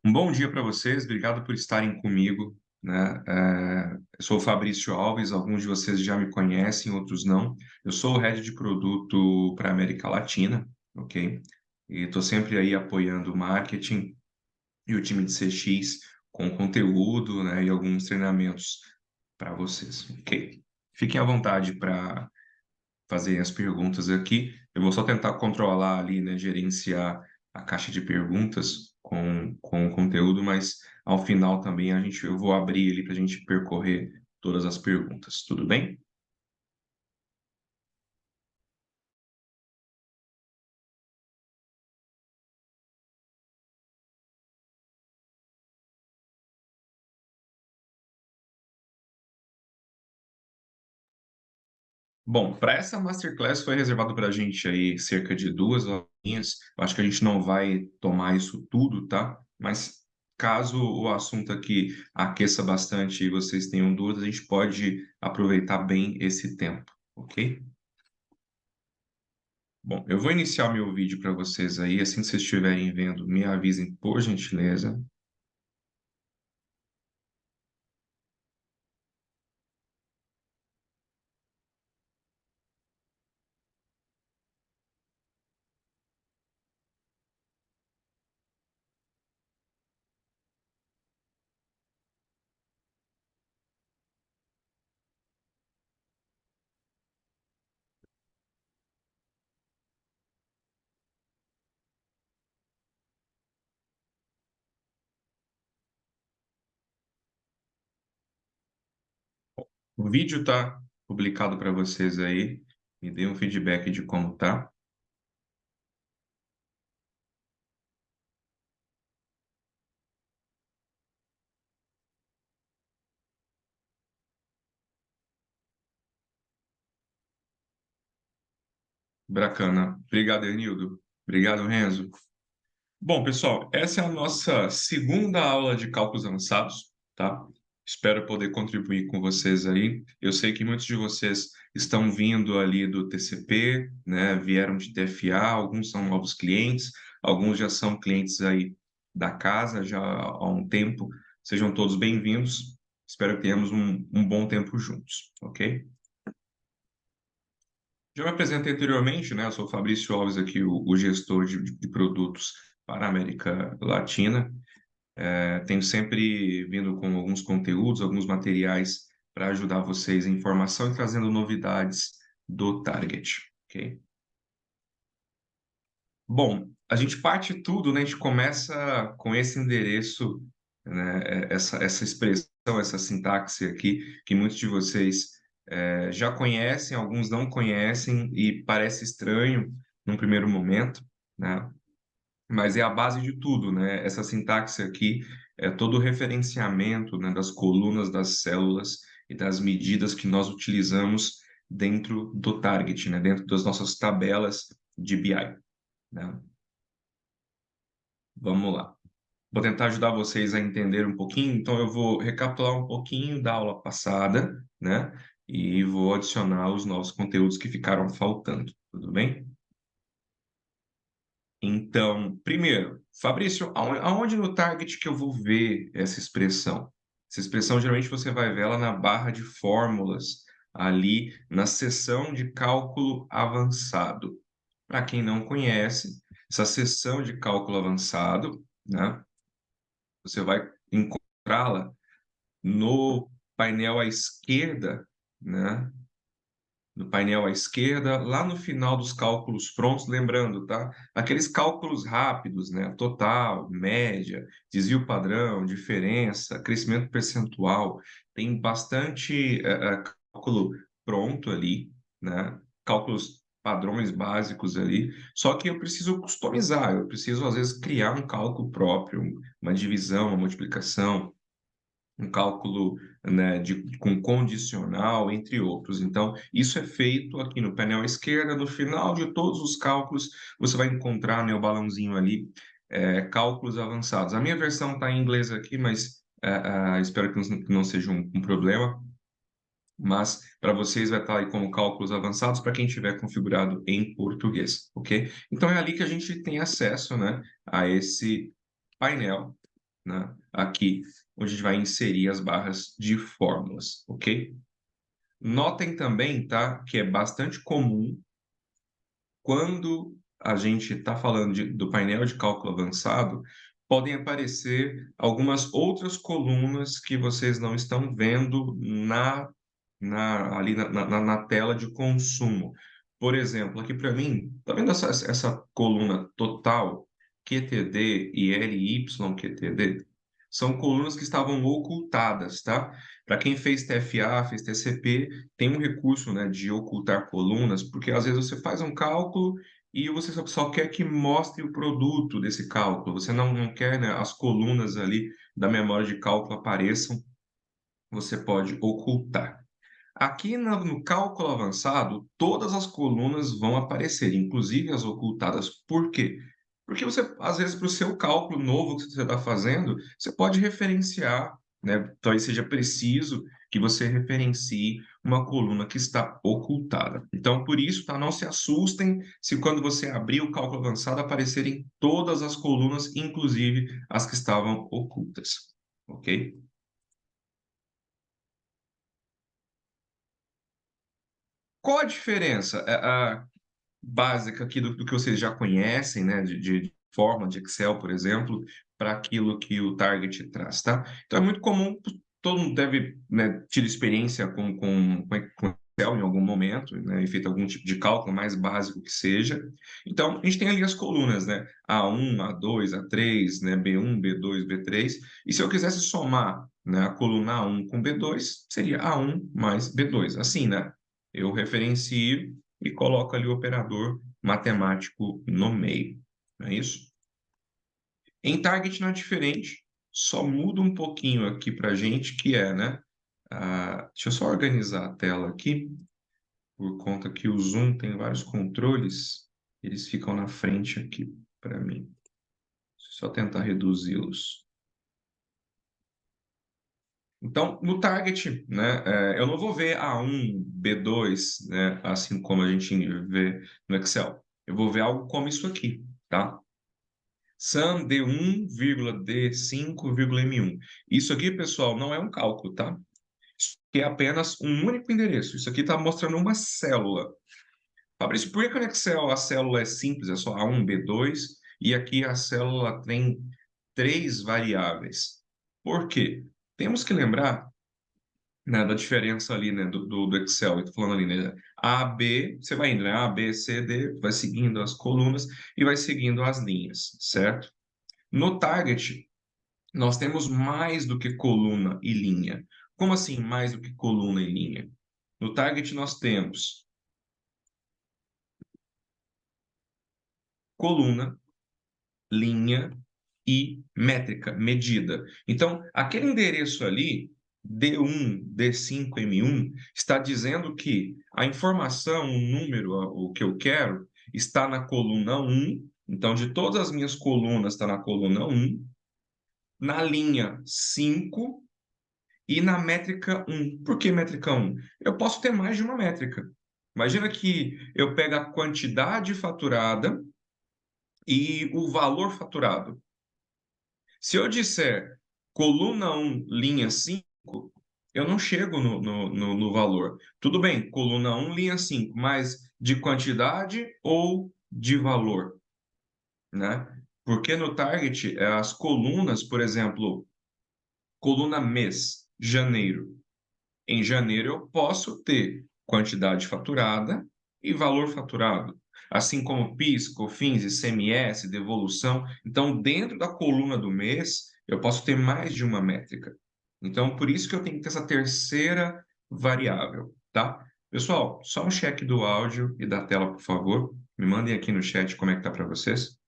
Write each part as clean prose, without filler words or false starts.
Um bom dia para vocês, obrigado por estarem comigo, né? Eu sou o Fabrício Alves, alguns de vocês já me conhecem, outros não. Eu sou o Head de Produto para a América Latina, ok? E estou sempre aí apoiando o marketing e o time de CX com conteúdo, né, e alguns treinamentos para vocês, ok? Fiquem à vontade para fazer as perguntas aqui. Eu vou só tentar controlar ali, né, gerenciar a caixa de perguntas com o conteúdo, mas ao final também eu vou abrir ali para a gente percorrer todas as perguntas. Tudo bem? Bom, para essa masterclass foi reservado para a gente aí cerca de 2 horinhas. Eu acho que a gente não vai tomar isso tudo, tá? Mas caso o assunto aqui aqueça bastante e vocês tenham dúvidas, a gente pode aproveitar bem esse tempo, ok? Bom, eu vou iniciar meu vídeo para vocês aí. Assim que vocês estiverem vendo, me avisem por gentileza. O vídeo está publicado para vocês aí. Me dê um feedback de como tá. Bacana. Obrigado, Enildo. Obrigado, Renzo. Bom, pessoal, essa é a nossa segunda aula de cálculos avançados, tá? Espero poder contribuir com vocês aí. Eu sei que muitos de vocês estão vindo ali do TCP, né? Vieram de TFA, alguns são novos clientes, alguns já são clientes aí da casa já há um tempo. Sejam todos bem-vindos. Espero que tenhamos um bom tempo juntos, ok? Já me apresentei anteriormente, né? Eu sou o Fabrício Alves aqui, o gestor de produtos para a América Latina. Tenho sempre vindo com alguns conteúdos, alguns materiais para ajudar vocês em informação e trazendo novidades do Target, ok? Bom, a gente parte tudo, né? A gente começa com esse endereço, né? Essa expressão, essa sintaxe aqui, que muitos de vocês já conhecem, alguns não conhecem e parece estranho num primeiro momento, né? Mas é a base de tudo, né? Essa sintaxe aqui é todo o referenciamento, né, das colunas, das células e das medidas que nós utilizamos dentro do target, né? Dentro das nossas tabelas de BI, né? Vamos lá. Vou tentar ajudar vocês a entender um pouquinho, então eu vou recapitular um pouquinho da aula passada, né? E vou adicionar os novos conteúdos que ficaram faltando, tudo bem? Então, primeiro, Fabrício, aonde no target que eu vou ver essa expressão? Essa expressão geralmente você vai ver ela na barra de fórmulas, ali na seção de cálculo avançado. Para quem não conhece, essa seção de cálculo avançado, né, você vai encontrá-la no painel à esquerda, né, no painel à esquerda, lá no final dos cálculos prontos, lembrando, tá? Aqueles cálculos rápidos, né? Total, média, desvio padrão, diferença, crescimento percentual, tem bastante cálculo pronto ali, né? Cálculos padrões básicos ali, só que eu preciso customizar, eu preciso às vezes criar um cálculo próprio, uma divisão, uma multiplicação, um cálculo, né, com condicional, entre outros. Então, isso é feito aqui no painel à esquerda. No final de todos os cálculos, você vai encontrar, né, o balãozinho ali, cálculos avançados. A minha versão está em inglês aqui, mas espero que não seja um problema. Mas para vocês vai estar aí como cálculos avançados para quem tiver configurado em português, ok? Então é ali que a gente tem acesso, né, a esse painel, né, aqui, onde a gente vai inserir as barras de fórmulas, ok? Notem também, tá, que é bastante comum quando a gente está falando do painel de cálculo avançado, podem aparecer algumas outras colunas que vocês não estão vendo ali na tela de consumo. Por exemplo, aqui para mim, está vendo essa coluna total, QTD e LYQTD? São colunas que estavam ocultadas, tá? Para quem fez TFA, fez TCP, tem um recurso, né, de ocultar colunas, porque às vezes você faz um cálculo e você só quer que mostre o produto desse cálculo, você não quer, né, as colunas ali da memória de cálculo apareçam, você pode ocultar. Aqui no cálculo avançado, todas as colunas vão aparecer, inclusive as ocultadas. Por quê? Porque você, às vezes, para o seu cálculo novo que você está fazendo, você pode referenciar, né? Talvez seja preciso que você referencie uma coluna que está ocultada. Então, por isso, tá? Não se assustem se quando você abrir o cálculo avançado aparecerem todas as colunas, inclusive as que estavam ocultas, ok? Qual a diferença? Básica aqui do que vocês já conhecem, né, de forma de Excel, por exemplo, para aquilo que o Target traz, tá? Então é muito comum, todo mundo deve, né, ter experiência com Excel em algum momento, né, e feito algum tipo de cálculo mais básico que seja. Então, a gente tem ali as colunas, né, A1, A2, A3, né, B1, B2, B3, e se eu quisesse somar, né, a coluna A1 com B2, seria A1 mais B2, assim, né? Eu referencio e coloco ali o operador matemático no meio, não é isso? Em Target não é diferente, só muda um pouquinho aqui para a gente, que é, né? Deixa eu só organizar a tela aqui, por conta que o Zoom tem vários controles, eles ficam na frente aqui para mim. Deixa eu só tentar reduzi-los. Então, no target, né, eu não vou ver A1, B2, né, assim como a gente vê no Excel. Eu vou ver algo como isso aqui, tá? Sum D1, D5, M1. Isso aqui, pessoal, não é um cálculo, tá? Isso aqui é apenas um único endereço. Isso aqui está mostrando uma célula. Fabrício, por que no Excel a célula é simples, é só A1, B2, e aqui a célula tem três variáveis? Por quê? Temos que lembrar, né, da diferença ali, né, do Excel, eu tô falando ali, né, A, B, você vai indo, né, A, B, C, D, vai seguindo as colunas e vai seguindo as linhas, certo? No Target, nós temos mais do que coluna e linha. Como assim mais do que coluna e linha? No Target nós temos coluna, linha e métrica, medida. Então, aquele endereço ali, D1, D5, M1, está dizendo que a informação, o número, o que eu quero, está na coluna 1. Então, de todas as minhas colunas, está na coluna 1. Na linha 5 e na métrica 1. Por que métrica 1? Eu posso ter mais de uma métrica. Imagina que eu pego a quantidade faturada e o valor faturado. Se eu disser coluna 1, linha 5, eu não chego no valor. Tudo bem, coluna 1, linha 5, mas de quantidade ou de valor, né? Porque no target, as colunas, por exemplo, coluna mês, janeiro. Em janeiro eu posso ter quantidade faturada e valor faturado, assim como PIS, COFINS, ICMS, devolução. Então, dentro da coluna do mês, eu posso ter mais de uma métrica. Então, por isso que eu tenho que ter essa terceira variável, tá? Pessoal, só um check do áudio e da tela, por favor. Me mandem aqui no chat como é que tá para vocês.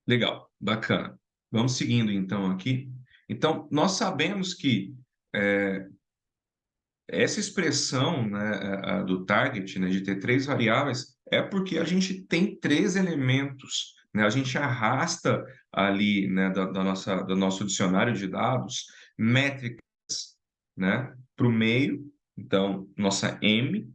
Legal, bacana. Vamos seguindo então aqui. Então, nós sabemos que essa expressão, né, do target, né, de ter três variáveis, é porque a gente tem três elementos né, a gente arrasta ali, né, do nosso dicionário de dados, métricas, né, para o meio, então, nossa M,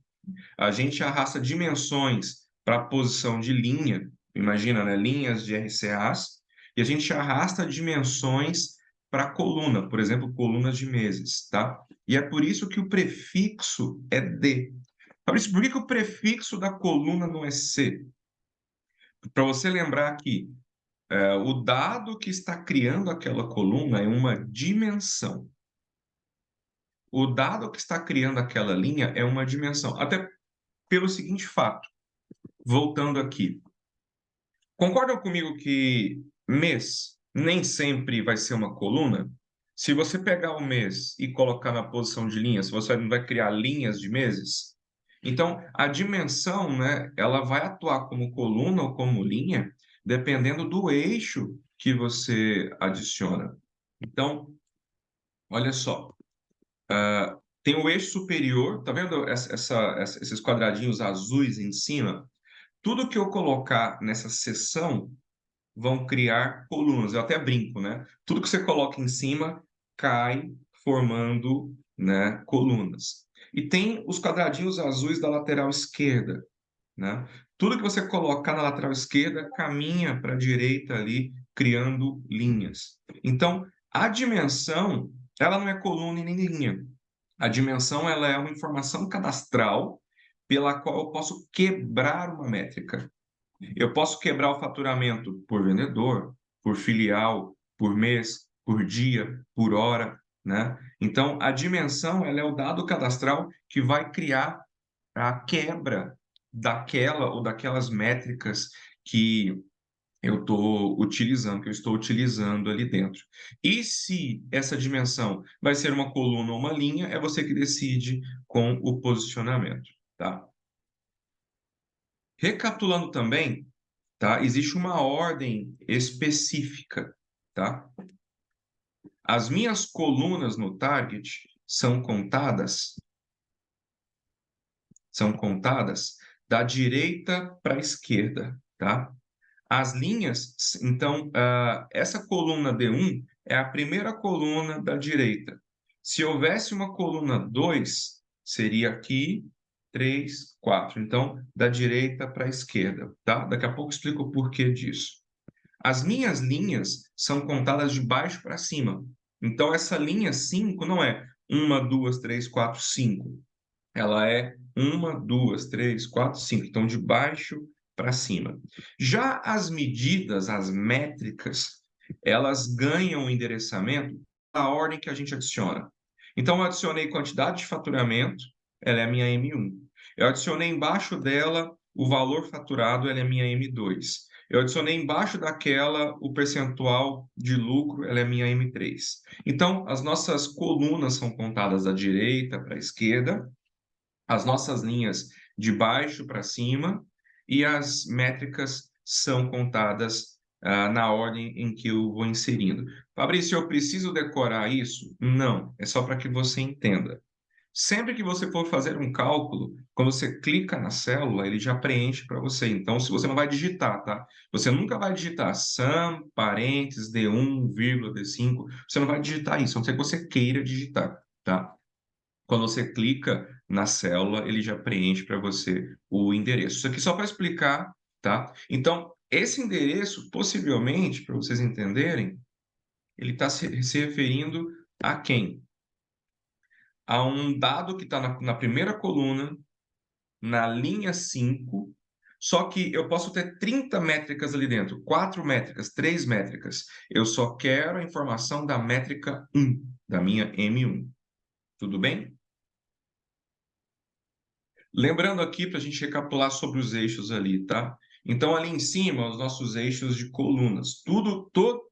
a gente arrasta dimensões para a posição de linha, imagina, né, linhas de RCAs, e a gente arrasta dimensões para a coluna, por exemplo, colunas de meses, tá? E é por isso que o prefixo é D. Fabrício, por que o prefixo da coluna não é C? Para você lembrar que o dado que está criando aquela coluna é uma dimensão. O dado que está criando aquela linha é uma dimensão. Até pelo seguinte fato, voltando aqui. Concordam comigo que mês nem sempre vai ser uma coluna? Se você pegar o mês e colocar na posição de linhas, você não vai criar linhas de meses? Então, a dimensão, né, ela vai atuar como coluna ou como linha, dependendo do eixo que você adiciona. Então, olha só, tem o eixo superior, tá vendo esses quadradinhos azuis em cima? Tudo que eu colocar nessa seção vão criar colunas. Eu até brinco, né? Tudo que você coloca em cima cai formando, né, colunas. E tem os quadradinhos azuis da lateral esquerda, né? Tudo que você colocar na lateral esquerda caminha para a direita ali, criando linhas. Então, a dimensão, ela não é coluna e nem linha. A dimensão, ela é uma informação cadastral pela qual eu posso quebrar uma métrica. Eu posso quebrar o faturamento por vendedor, por filial, por mês, por dia, por hora, né? Então, a dimensão, ela é o dado cadastral que vai criar a quebra daquela ou daquelas métricas que eu estou utilizando, que eu estou utilizando ali dentro. E se essa dimensão vai ser uma coluna ou uma linha, é você que decide com o posicionamento, tá? Recapitulando também, tá? Existe uma ordem específica, tá? As minhas colunas no target são contadas da direita para a esquerda, tá? As linhas, então, essa coluna D1 é a primeira coluna da direita. Se houvesse uma coluna 2, seria aqui, 3, 4. Então, da direita para a esquerda, tá? Daqui a pouco eu explico o porquê disso. As minhas linhas são contadas de baixo para cima. Então, essa linha 5 não é 1, 2, 3, 4, 5. Ela é 1, 2, 3, 4, 5. Então, de baixo para cima. Já as medidas, as métricas, elas ganham o endereçamento na ordem que a gente adiciona. Então, eu adicionei quantidade de faturamento, ela é a minha M1. Eu adicionei embaixo dela o valor faturado, ela é a minha M2. Eu adicionei embaixo daquela o percentual de lucro, ela é a minha M3. Então, as nossas colunas são contadas da direita para a esquerda, as nossas linhas de baixo para cima e as métricas são contadas na ordem em que eu vou inserindo. Fabrício, eu preciso decorar isso? Não, é só para que você entenda. Sempre que você for fazer um cálculo, quando você clica na célula, ele já preenche para você. Então, se você não vai digitar, tá? Você nunca vai digitar sum, parênteses, D1, vírgula, D5. Você não vai digitar isso, a não ser que você queira digitar, tá? Quando você clica na célula, ele já preenche para você o endereço. Isso aqui só para explicar, tá? Então, esse endereço, possivelmente, para vocês entenderem, ele está se referindo a quem? A um dado que está na primeira coluna, na linha 5, só que eu posso ter 30 métricas ali dentro, 4 métricas, 3 métricas. Eu só quero a informação da métrica 1, da minha M1. Tudo bem? Lembrando aqui para a gente recapitular sobre os eixos ali, tá? Então, ali em cima, os nossos eixos de colunas.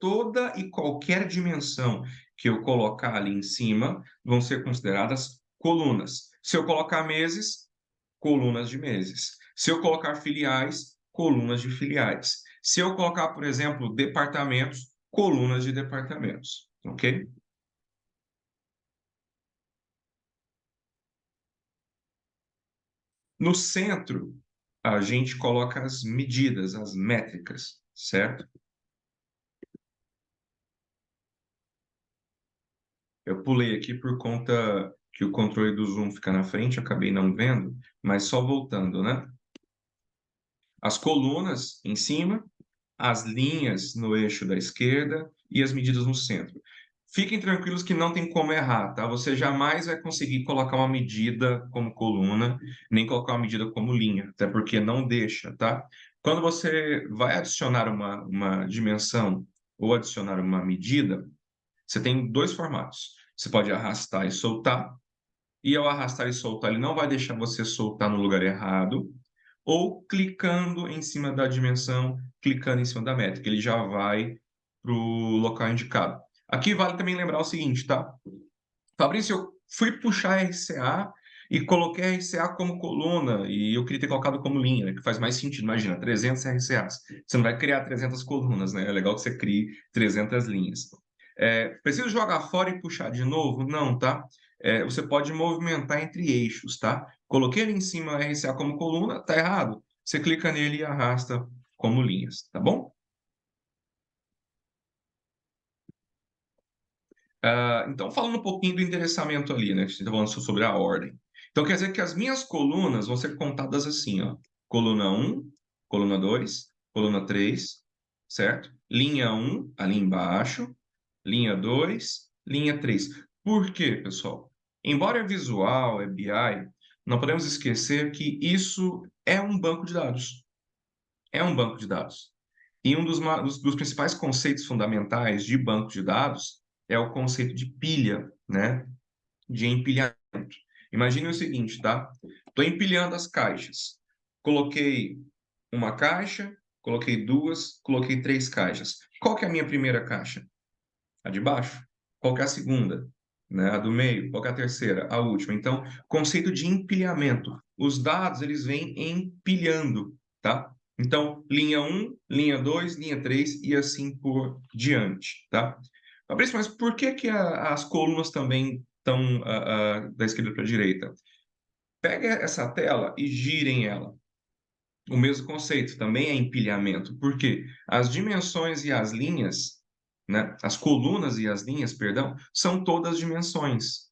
Toda e qualquer dimensão que eu colocar ali em cima vão ser consideradas colunas. Se eu colocar meses, colunas de meses. Se eu colocar filiais, colunas de filiais. Se eu colocar, por exemplo, departamentos, colunas de departamentos. Ok? No centro, a gente coloca as medidas, as métricas. certo? Eu pulei aqui por conta que o controle do zoom fica na frente, acabei não vendo, mas só voltando, né? As colunas em cima, as linhas no eixo da esquerda e as medidas no centro. Fiquem tranquilos que não tem como errar, tá? Você jamais vai conseguir colocar uma medida como coluna, nem colocar uma medida como linha, até porque não deixa, tá? Quando você vai adicionar uma dimensão ou adicionar uma medida, você tem dois formatos. Você pode arrastar e soltar, e ao arrastar e soltar, ele não vai deixar você soltar no lugar errado, ou clicando em cima da dimensão, clicando em cima da métrica, ele já vai para o local indicado. Aqui vale também lembrar o seguinte, tá? Fabrício, eu fui puxar RCA e coloquei RCA como coluna, e eu queria ter colocado como linha, né, que faz mais sentido. Imagina, 300 RCAs. Você não vai criar 300 colunas, né? É legal que você crie 300 linhas. Preciso jogar fora e puxar de novo? Não, tá? Você pode movimentar entre eixos, tá? Coloquei ali em cima RCA como coluna, tá errado. Você clica nele e arrasta como linhas, tá bom? Então, falando um pouquinho do endereçamento ali, né? Que a gente está falando sobre a ordem. Então, quer dizer que as minhas colunas vão ser contadas assim, ó. Coluna um, coluna 2, coluna 3, certo? Linha um ali embaixo, linha 2, linha 3. Por quê, pessoal? Embora é visual, é BI, não podemos esquecer que isso é um banco de dados. É um banco de dados. E um dos principais conceitos fundamentais de banco de dados é o conceito de pilha, né? De empilhamento. Imagine o seguinte, tá? Estou empilhando as caixas. Coloquei uma caixa, coloquei duas, coloquei três caixas. Qual que é a minha primeira caixa? A de baixo. Qual que é a segunda? Né? A do meio. Qual que é a terceira? A última. Então, conceito de empilhamento. Os dados, eles vêm empilhando, tá? Então, linha um, linha 2, linha 3 e assim por diante, tá? Fabrício, mas por que que as colunas também estão da esquerda para a direita? Pega essa tela e girem ela. O mesmo conceito, também é empilhamento. Por quê? As dimensões e as linhas, né? As colunas e as linhas, perdão, são todas dimensões.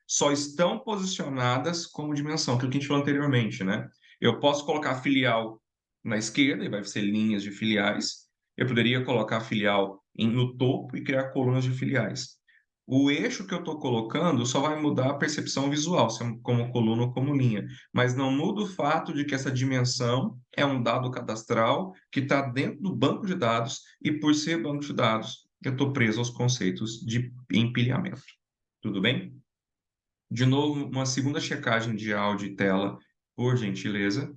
Só estão posicionadas como dimensão, aquilo que a gente falou anteriormente, né? Eu posso colocar filial na esquerda, e vai ser linhas de filiais. Eu poderia colocar filial no topo e criar colunas de filiais. O eixo que eu estou colocando só vai mudar a percepção visual, se é como coluna ou como linha, mas não muda o fato de que essa dimensão é um dado cadastral que está dentro do banco de dados, e por ser banco de dados, eu estou preso aos conceitos de empilhamento. Tudo bem? De novo, uma segunda checagem de áudio e tela, por gentileza.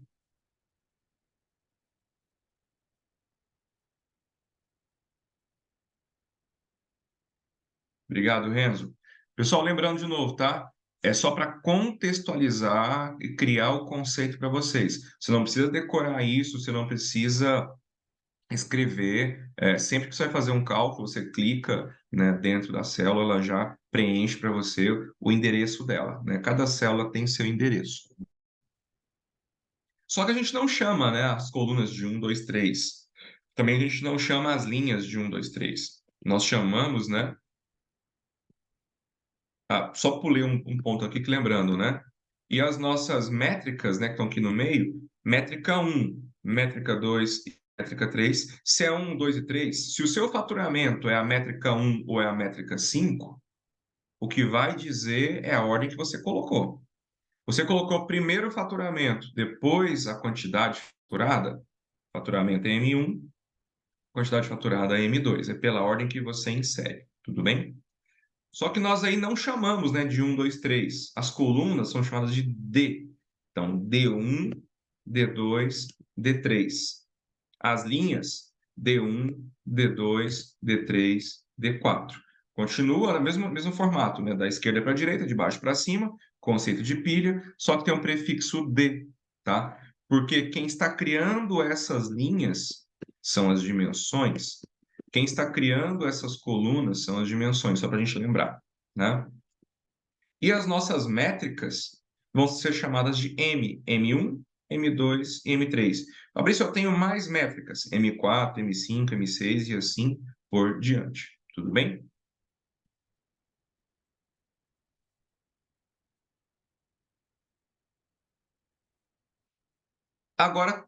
Obrigado, Renzo. Pessoal, lembrando de novo, tá? É só para contextualizar e criar o conceito para vocês. Você não precisa decorar isso, você não precisa escrever. Sempre que você vai fazer um cálculo, você clica, né, dentro da célula, ela já preenche para você o endereço dela, né? Cada célula tem seu endereço. Só que a gente não chama, né, as colunas de um, 2, 3. Também a gente não chama as linhas de um, 2, 3. Nós chamamos, né? Só pulei um ponto aqui que lembrando, né? E as nossas métricas, né, que estão aqui no meio, métrica um, métrica 2, e métrica 3. Se é um, 2 e 3, se o seu faturamento é a métrica um ou é a métrica 5, o que vai dizer é a ordem que você colocou. Você colocou primeiro o faturamento, depois a quantidade faturada, faturamento é M1, quantidade faturada é M2, é pela ordem que você insere, tudo bem? Só que nós aí não chamamos, né, de um, 2, 3. As colunas são chamadas de D. Então, D1, D2, D3. As linhas, D1, D2, D3, D4. Continua no mesmo formato, né, da esquerda para a direita, de baixo para cima, conceito de pilha, só que tem um prefixo D, tá? Porque quem está criando essas linhas são as dimensões. Quem está criando essas colunas são as dimensões, só para a gente lembrar, né? E as nossas métricas vão ser chamadas de M, M1, M2 e M3. Fabrício, eu tenho mais métricas, M4, M5, M6 e assim por diante. Tudo bem? Agora,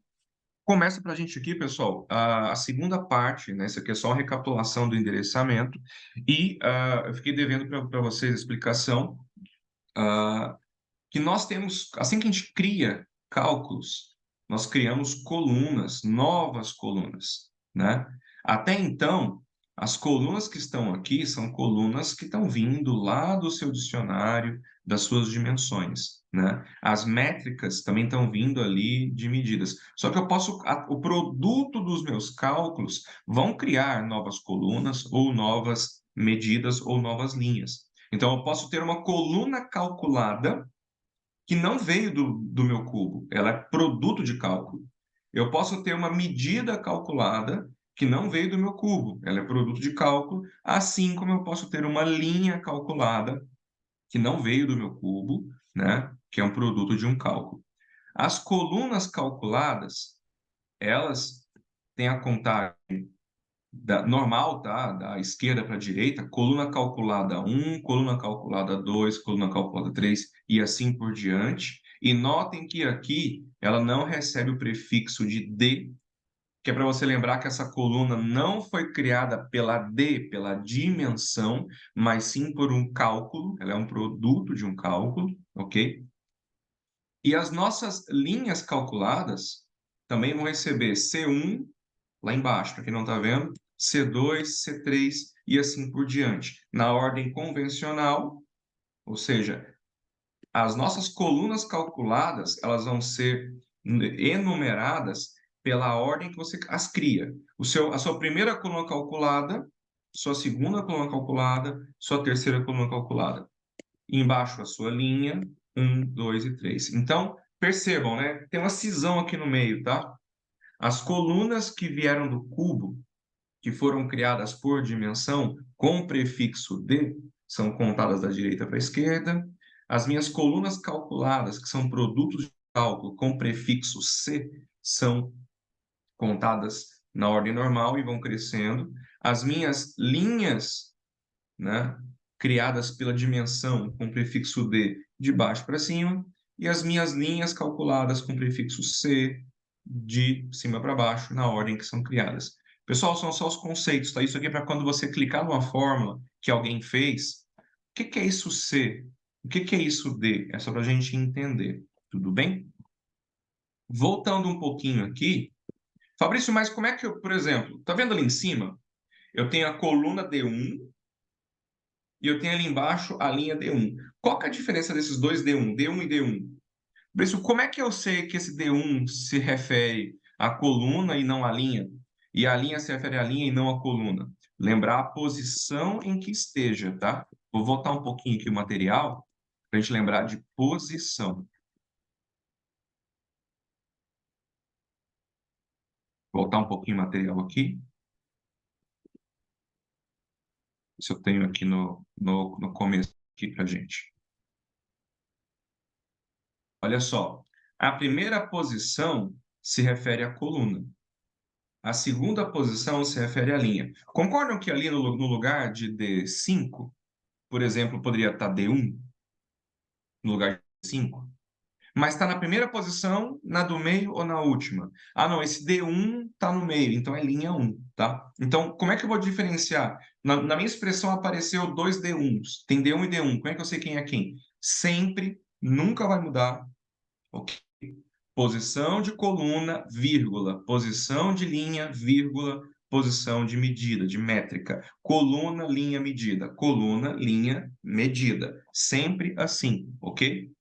começa para a gente aqui, pessoal, a segunda parte, né? Isso aqui é só uma recapitulação do endereçamento. E eu fiquei devendo para vocês a explicação ah, que nós temos, assim que a gente cria cálculos, nós criamos colunas, novas colunas, né? Até então, as colunas que estão aqui são colunas que estão vindo lá do seu dicionário, das suas dimensões, né? As métricas também estão vindo ali de medidas. Só que eu posso, o produto dos meus cálculos vão criar novas colunas ou novas medidas ou novas linhas. Então, eu posso ter uma coluna calculada que não veio do meu cubo, ela é produto de cálculo. Eu posso ter uma medida calculada que não veio do meu cubo, ela é produto de cálculo, assim como eu posso ter uma linha calculada que não veio do meu cubo, né, que é um produto de um cálculo. As colunas calculadas, elas têm a contagem normal, tá? Da esquerda para a direita, coluna calculada um, coluna calculada 2, coluna calculada 3 e assim por diante. E notem que aqui ela não recebe o prefixo de D, que é para você lembrar que essa coluna não foi criada pela D, pela dimensão, mas sim por um cálculo, ela é um produto de um cálculo, ok? E as nossas linhas calculadas também vão receber C1 lá embaixo, para quem não está vendo, C2, C3 e assim por diante. Na ordem convencional, ou seja, as nossas colunas calculadas, elas vão ser enumeradas pela ordem que você as cria. A sua primeira coluna calculada, sua segunda coluna calculada, sua terceira coluna calculada. E embaixo a sua linha, 1, 2 e 3. Então, percebam, né? Tem uma cisão aqui no meio, tá? As colunas que vieram do cubo, que foram criadas por dimensão com o prefixo D, são contadas da direita para a esquerda. As minhas colunas calculadas, que são produtos de cálculo com prefixo C, são contadas na ordem normal e vão crescendo. As minhas linhas, né, criadas pela dimensão com prefixo D de baixo para cima, e as minhas linhas calculadas com prefixo C de cima para baixo, na ordem que são criadas. Pessoal, são só os conceitos, tá? Isso aqui é para quando você clicar numa fórmula que alguém fez. O que que é isso C? O que que é isso D? É só para a gente entender, tudo bem? Voltando um pouquinho aqui, Fabrício, mas como é que eu, por exemplo, tá vendo ali em cima? Eu tenho a coluna D1 e eu tenho ali embaixo a linha D1. Qual que é a diferença desses dois D1, D1 e D1? Por isso, como é que eu sei que esse D1 se refere à coluna e não à linha? E a linha se refere à linha e não à coluna? Lembrar a posição em que esteja, tá? Vou voltar um pouquinho aqui o material para a gente lembrar de posição. Voltar um pouquinho o material aqui. Se eu tenho aqui no começo aqui para gente. Olha só, a primeira posição se refere à coluna. A segunda posição se refere à linha. Concordam que ali no lugar de D5, por exemplo, poderia estar D1 no lugar de 5? Mas está na primeira posição, na do meio ou na última? Ah, não, esse D1 está no meio, então é linha 1, tá? Então, como é que eu vou diferenciar? Na minha expressão apareceu dois D1s, tem D1 e D1. Como é que eu sei quem é quem? Sempre, nunca vai mudar, ok? Posição de coluna, vírgula, posição de linha, vírgula, posição de medida, de métrica. Coluna, linha, medida. Coluna, linha, medida. Sempre assim, ok?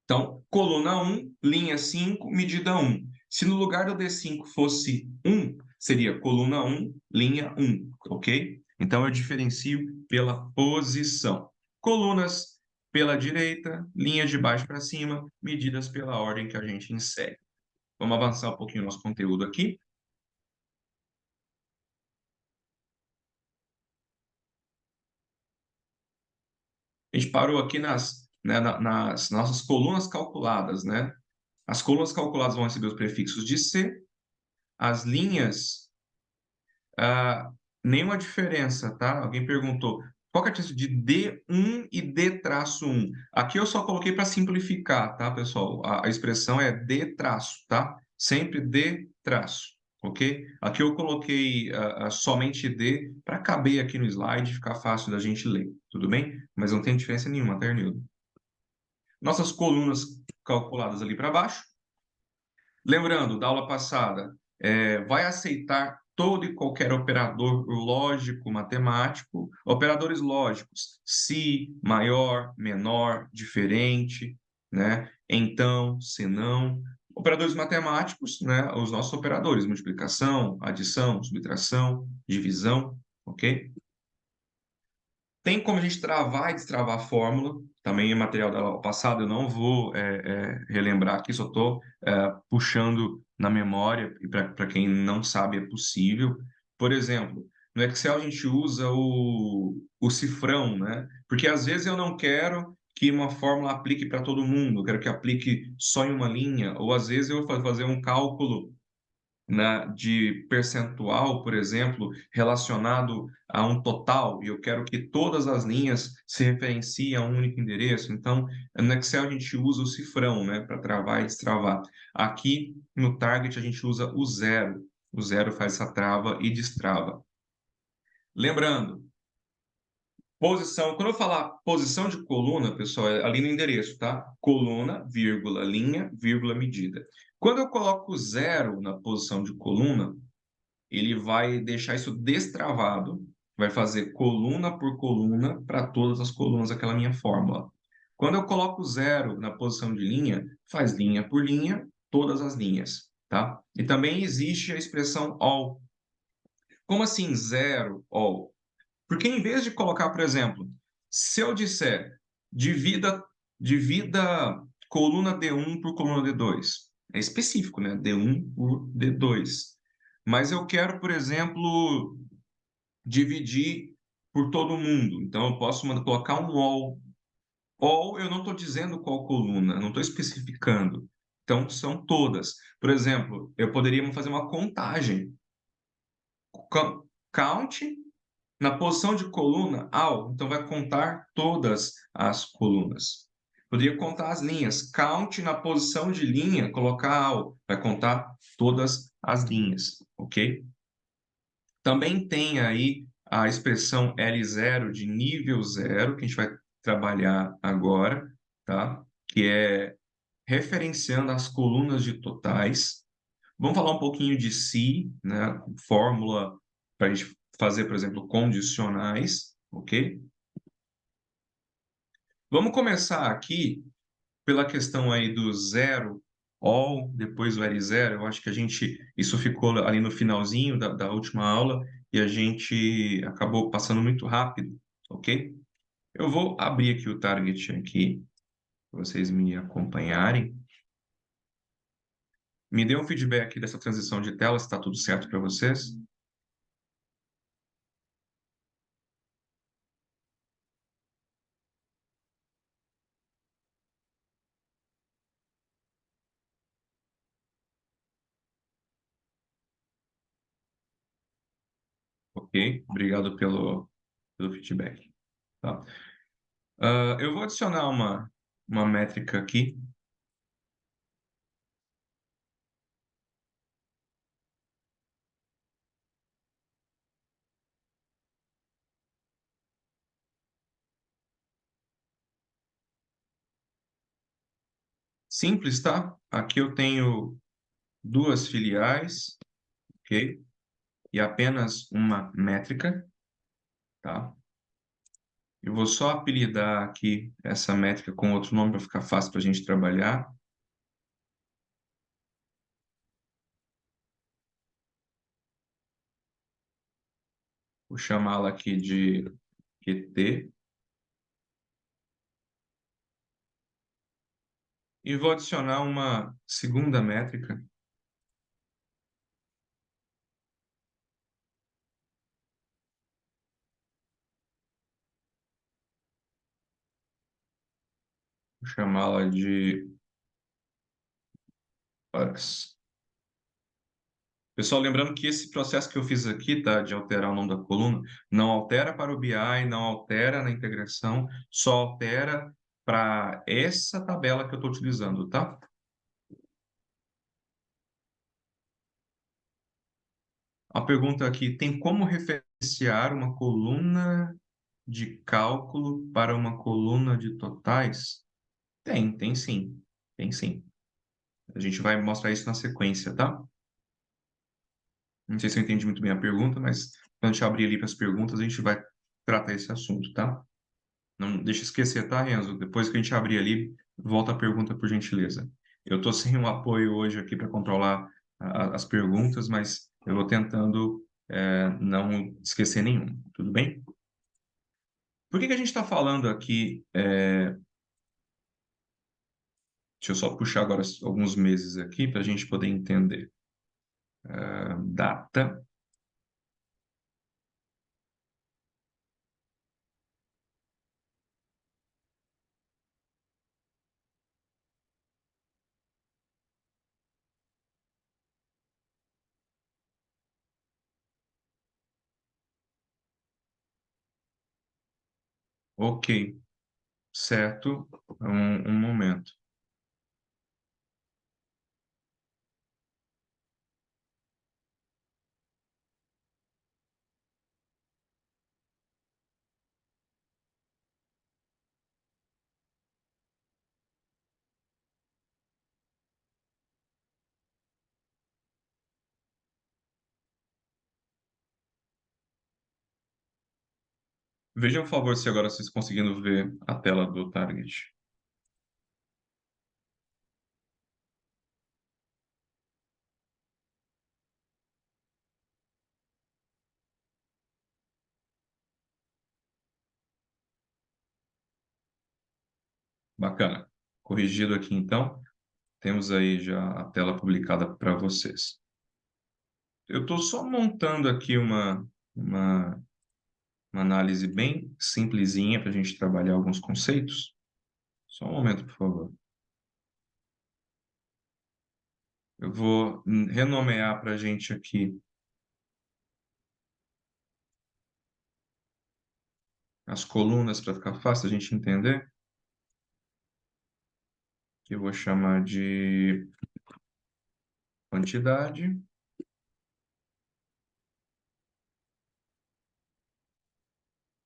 Então, coluna 1, linha 5, medida 1. Se no lugar do D5 fosse 1, seria coluna 1, linha 1, ok? Então, eu diferencio pela posição. Colunas pela direita, linha de baixo para cima, medidas pela ordem que a gente insere. Vamos avançar um pouquinho o nosso conteúdo aqui. A gente parou aqui nas nossas colunas calculadas, né? As colunas calculadas vão receber os prefixos de C, as linhas, nenhuma diferença, tá? Alguém perguntou, qual que é a diferença de D1 e D-1? Aqui eu só coloquei para simplificar, tá, pessoal? A expressão é D traço, tá? Sempre D traço, ok? Aqui eu coloquei somente D para caber aqui no slide e ficar fácil da gente ler, tudo bem? Mas não tem diferença nenhuma, tá, Arnildo? Nossas colunas calculadas ali para baixo. Lembrando, da aula passada, vai aceitar todo e qualquer operador lógico matemático, operadores lógicos, se, maior, menor, diferente, né? Então, senão. Operadores matemáticos, né? Os nossos operadores, multiplicação, adição, subtração, divisão, ok? Tem como a gente travar e destravar a fórmula, também é material da aula passada, eu não vou relembrar aqui, só estou puxando na memória, e para quem não sabe é possível. Por exemplo, no Excel a gente usa o cifrão, né? Porque às vezes eu não quero que uma fórmula aplique para todo mundo, eu quero que aplique só em uma linha, ou às vezes eu vou fazer um cálculo de percentual, por exemplo, relacionado a um total, e eu quero que todas as linhas se referenciem a um único endereço. Então, no Excel a gente usa o cifrão, né, para travar e destravar. Aqui no Target a gente usa o zero. O zero faz essa trava e destrava. Lembrando, posição, quando eu falar posição de coluna, pessoal, é ali no endereço, tá? Coluna, vírgula, linha, vírgula, medida. Quando eu coloco zero na posição de coluna, ele vai deixar isso destravado, vai fazer coluna por coluna para todas as colunas daquela minha fórmula. Quando eu coloco zero na posição de linha, faz linha por linha, todas as linhas, tá? E também existe a expressão all. Como assim zero all? Porque em vez de colocar, por exemplo, se eu disser divida coluna D1 por coluna D2, é específico, né? D1 por D2. Mas eu quero, por exemplo, dividir por todo mundo. Então eu posso colocar um all. All eu não estou dizendo qual coluna, não estou especificando. Então são todas. Por exemplo, eu poderia fazer uma contagem. Count na posição de coluna, all, então vai contar todas as colunas. Poderia contar as linhas. Count na posição de linha, colocar all, vai contar todas as linhas, ok? Também tem aí a expressão L0 de nível zero, que a gente vai trabalhar agora, tá? Que é referenciando as colunas de totais. Vamos falar um pouquinho de si, né? Fórmula para a gente fazer, por exemplo, condicionais, ok? Vamos começar aqui pela questão aí do zero, all, depois o L0. Eu acho que isso ficou ali no finalzinho da última aula e a gente acabou passando muito rápido, ok? Eu vou abrir aqui o target aqui, para vocês me acompanharem. Me dê um feedback dessa transição de tela, se está tudo certo para vocês. Ok? Obrigado pelo feedback. Tá? Eu vou adicionar uma métrica aqui. Simples, tá? Aqui eu tenho duas filiais, ok? E apenas uma métrica, tá? Eu vou só apelidar aqui essa métrica com outro nome para ficar fácil para a gente trabalhar. Vou chamá-la aqui de QT. E vou adicionar uma segunda métrica, vou chamá-la de horas. Pessoal, lembrando que esse processo que eu fiz aqui, tá, de alterar o nome da coluna, não altera para o BI, não altera na integração, só altera para essa tabela que eu estou utilizando, tá? A pergunta aqui, tem como referenciar uma coluna de cálculo para uma coluna de totais? Tem sim, tem sim. A gente vai mostrar isso na sequência, tá? Não sei se eu entendi muito bem a pergunta, mas quando a gente abrir ali para as perguntas, a gente vai tratar esse assunto, tá? Não deixa esquecer, tá, Renzo? Depois que a gente abrir ali, volta a pergunta, por gentileza. Eu estou sem um apoio hoje aqui para controlar as perguntas, mas eu vou tentando não esquecer nenhuma, tudo bem? Por que que a gente está falando aqui? Deixa eu só puxar agora alguns meses aqui para a gente poder entender. Data. Ok, certo. Um momento. Vejam, por favor, se agora vocês conseguindo ver a tela do Target. Bacana. Corrigido aqui, então. Temos aí já a tela publicada para vocês. Eu estou só montando aqui uma, uma análise bem simplesinha para a gente trabalhar alguns conceitos. Só um momento, por favor. Eu vou renomear para a gente aqui as colunas para ficar fácil a gente entender. Eu vou chamar de quantidade.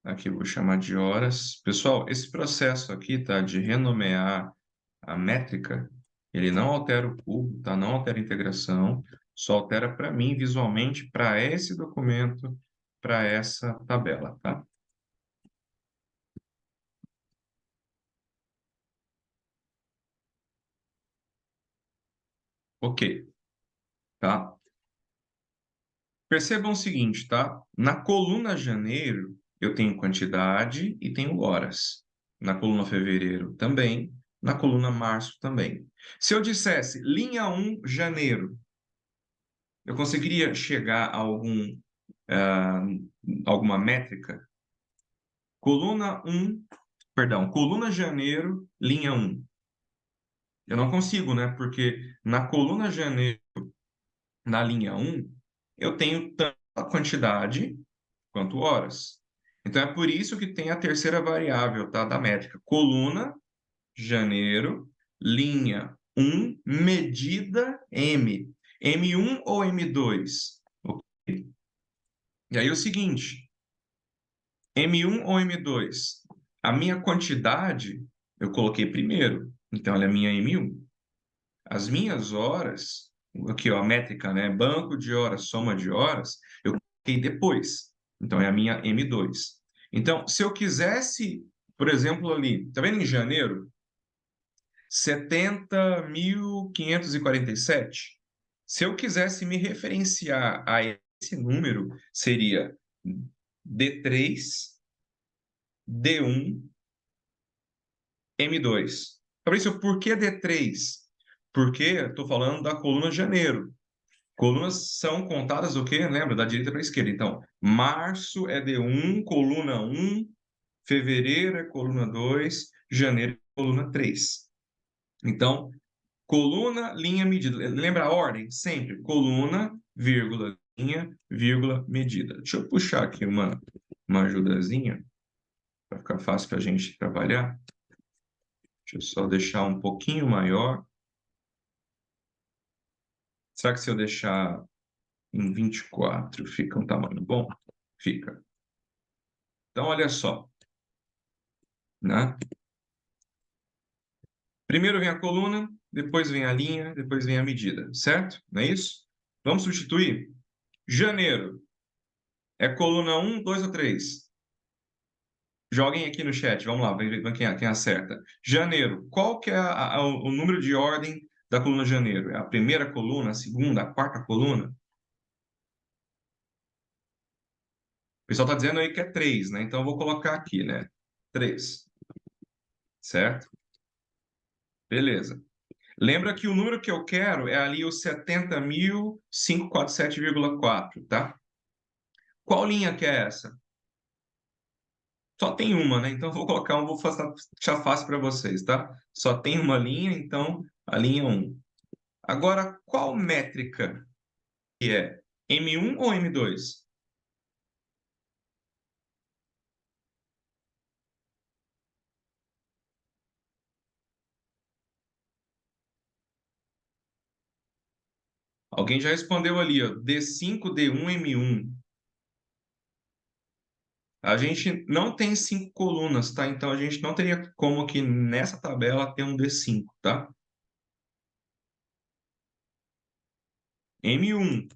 Aqui eu vou chamar de horas. Pessoal, esse processo aqui, tá, de renomear a métrica, ele não altera o cubo, tá? Não altera a integração, só altera para mim visualmente para esse documento, para essa tabela, tá? Ok, tá? Percebam o seguinte, tá? Na coluna janeiro, eu tenho quantidade e tenho horas. Na coluna fevereiro também, na coluna março também. Se eu dissesse linha 1, janeiro, eu conseguiria chegar a ah, alguma métrica? Coluna 1, perdão, coluna janeiro, linha 1. Eu não consigo, né? Porque na coluna janeiro, na linha 1, eu tenho tanto a quantidade quanto horas. Então é por isso que tem a terceira variável, tá, da métrica. Coluna janeiro, linha 1, medida M. M1 ou M2? Ok. E aí é o seguinte, M1 ou M2? A minha quantidade eu coloquei primeiro, então ela é minha M1. As minhas horas, aqui ó, a métrica, né? Banco de horas, soma de horas, eu coloquei depois. Então é a minha M2. Então, se eu quisesse, por exemplo, ali, tá vendo em janeiro? 70.547. Se eu quisesse me referenciar a esse número, seria D3, D1, M2. Fabrício, por que D3? Porque estou falando da coluna janeiro. Colunas são contadas o quê? Lembra? Da direita para a esquerda. Então, março é D1, coluna 1, fevereiro é coluna 2, janeiro é coluna 3. Então, Coluna, linha, medida. Lembra a ordem? Sempre. Coluna, vírgula, linha, vírgula, medida. Deixa eu puxar aqui uma ajudazinha para ficar fácil para a gente trabalhar. Deixa eu só deixar um pouquinho maior. Será que se eu deixar em 24 fica um tamanho bom? Fica. Então, olha só, né? Primeiro vem a coluna, depois vem a linha, depois vem a medida, certo? Não é isso? Vamos substituir? Janeiro é coluna 1, 2 ou 3? Joguem aqui no chat, vamos lá, ver quem acerta. Janeiro, qual que é o número de ordem da coluna janeiro? É a primeira coluna, a segunda, a quarta coluna? O pessoal está dizendo aí que é 3, né? Então eu vou colocar aqui, né? 3, certo? Beleza. Lembra que o número que eu quero é ali o 70.547,4, tá? Qual linha que é essa? Só tem uma, né? Então eu vou colocar vou deixar fácil para vocês, tá? Só tem uma linha, então a linha 1. Agora, qual métrica que é? M1 ou M2? Alguém já respondeu ali, ó, D5, D1, M1. A gente não tem 5 colunas, tá? Então a gente não teria como aqui nessa tabela ter um D5, tá? M1.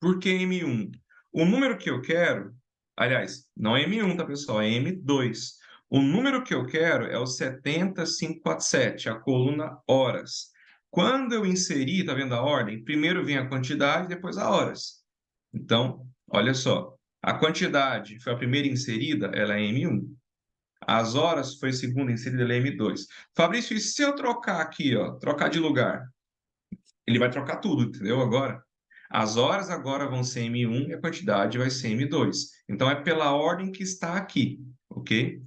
Por que M1? O número que eu quero, aliás, não é M1, tá, pessoal? É M2. O número que eu quero é o 70.547, a coluna horas. Quando eu inserir, tá vendo a ordem? Primeiro vem a quantidade, depois a horas. Então, olha só. A quantidade foi a primeira inserida, ela é M1. As horas foi a segunda inserida, ela é M2. Fabrício, e se eu trocar aqui, ó, trocar de lugar? Ele vai trocar tudo, entendeu? Agora. As horas agora vão ser M1 e a quantidade vai ser M2. Então, é pela ordem que está aqui, ok?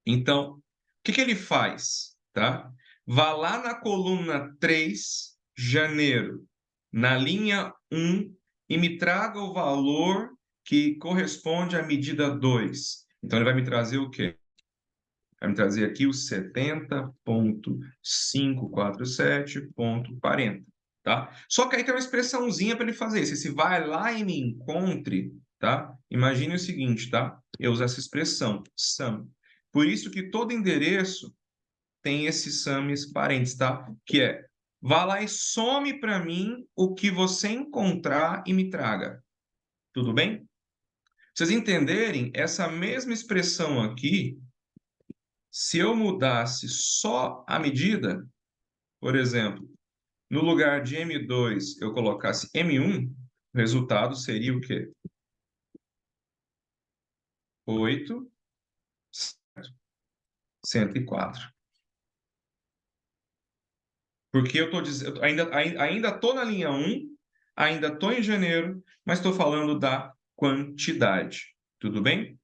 Então, o que ele faz, tá? Vá lá na coluna 3, janeiro, na linha 1, e me traga o valor que corresponde à medida 2. Então, ele vai me trazer o quê? Vai me trazer aqui o 70.547,40, tá? Só que aí tem uma expressãozinha para ele fazer isso. Esse vai lá e me encontre, tá? Imagine o seguinte, tá? Eu uso essa expressão, sum. Por isso que todo endereço tem esse sum e esse parênteses, tá? Que é, vá lá e some para mim o que você encontrar e me traga. Tudo bem? Pra vocês entenderem, essa mesma expressão aqui, se eu mudasse só a medida, por exemplo, no lugar de M2 eu colocasse M1, o resultado seria o quê? 8, 104. Porque eu estou dizendo, ainda estou na linha 1, ainda estou em janeiro, mas estou falando da quantidade. Tudo bem?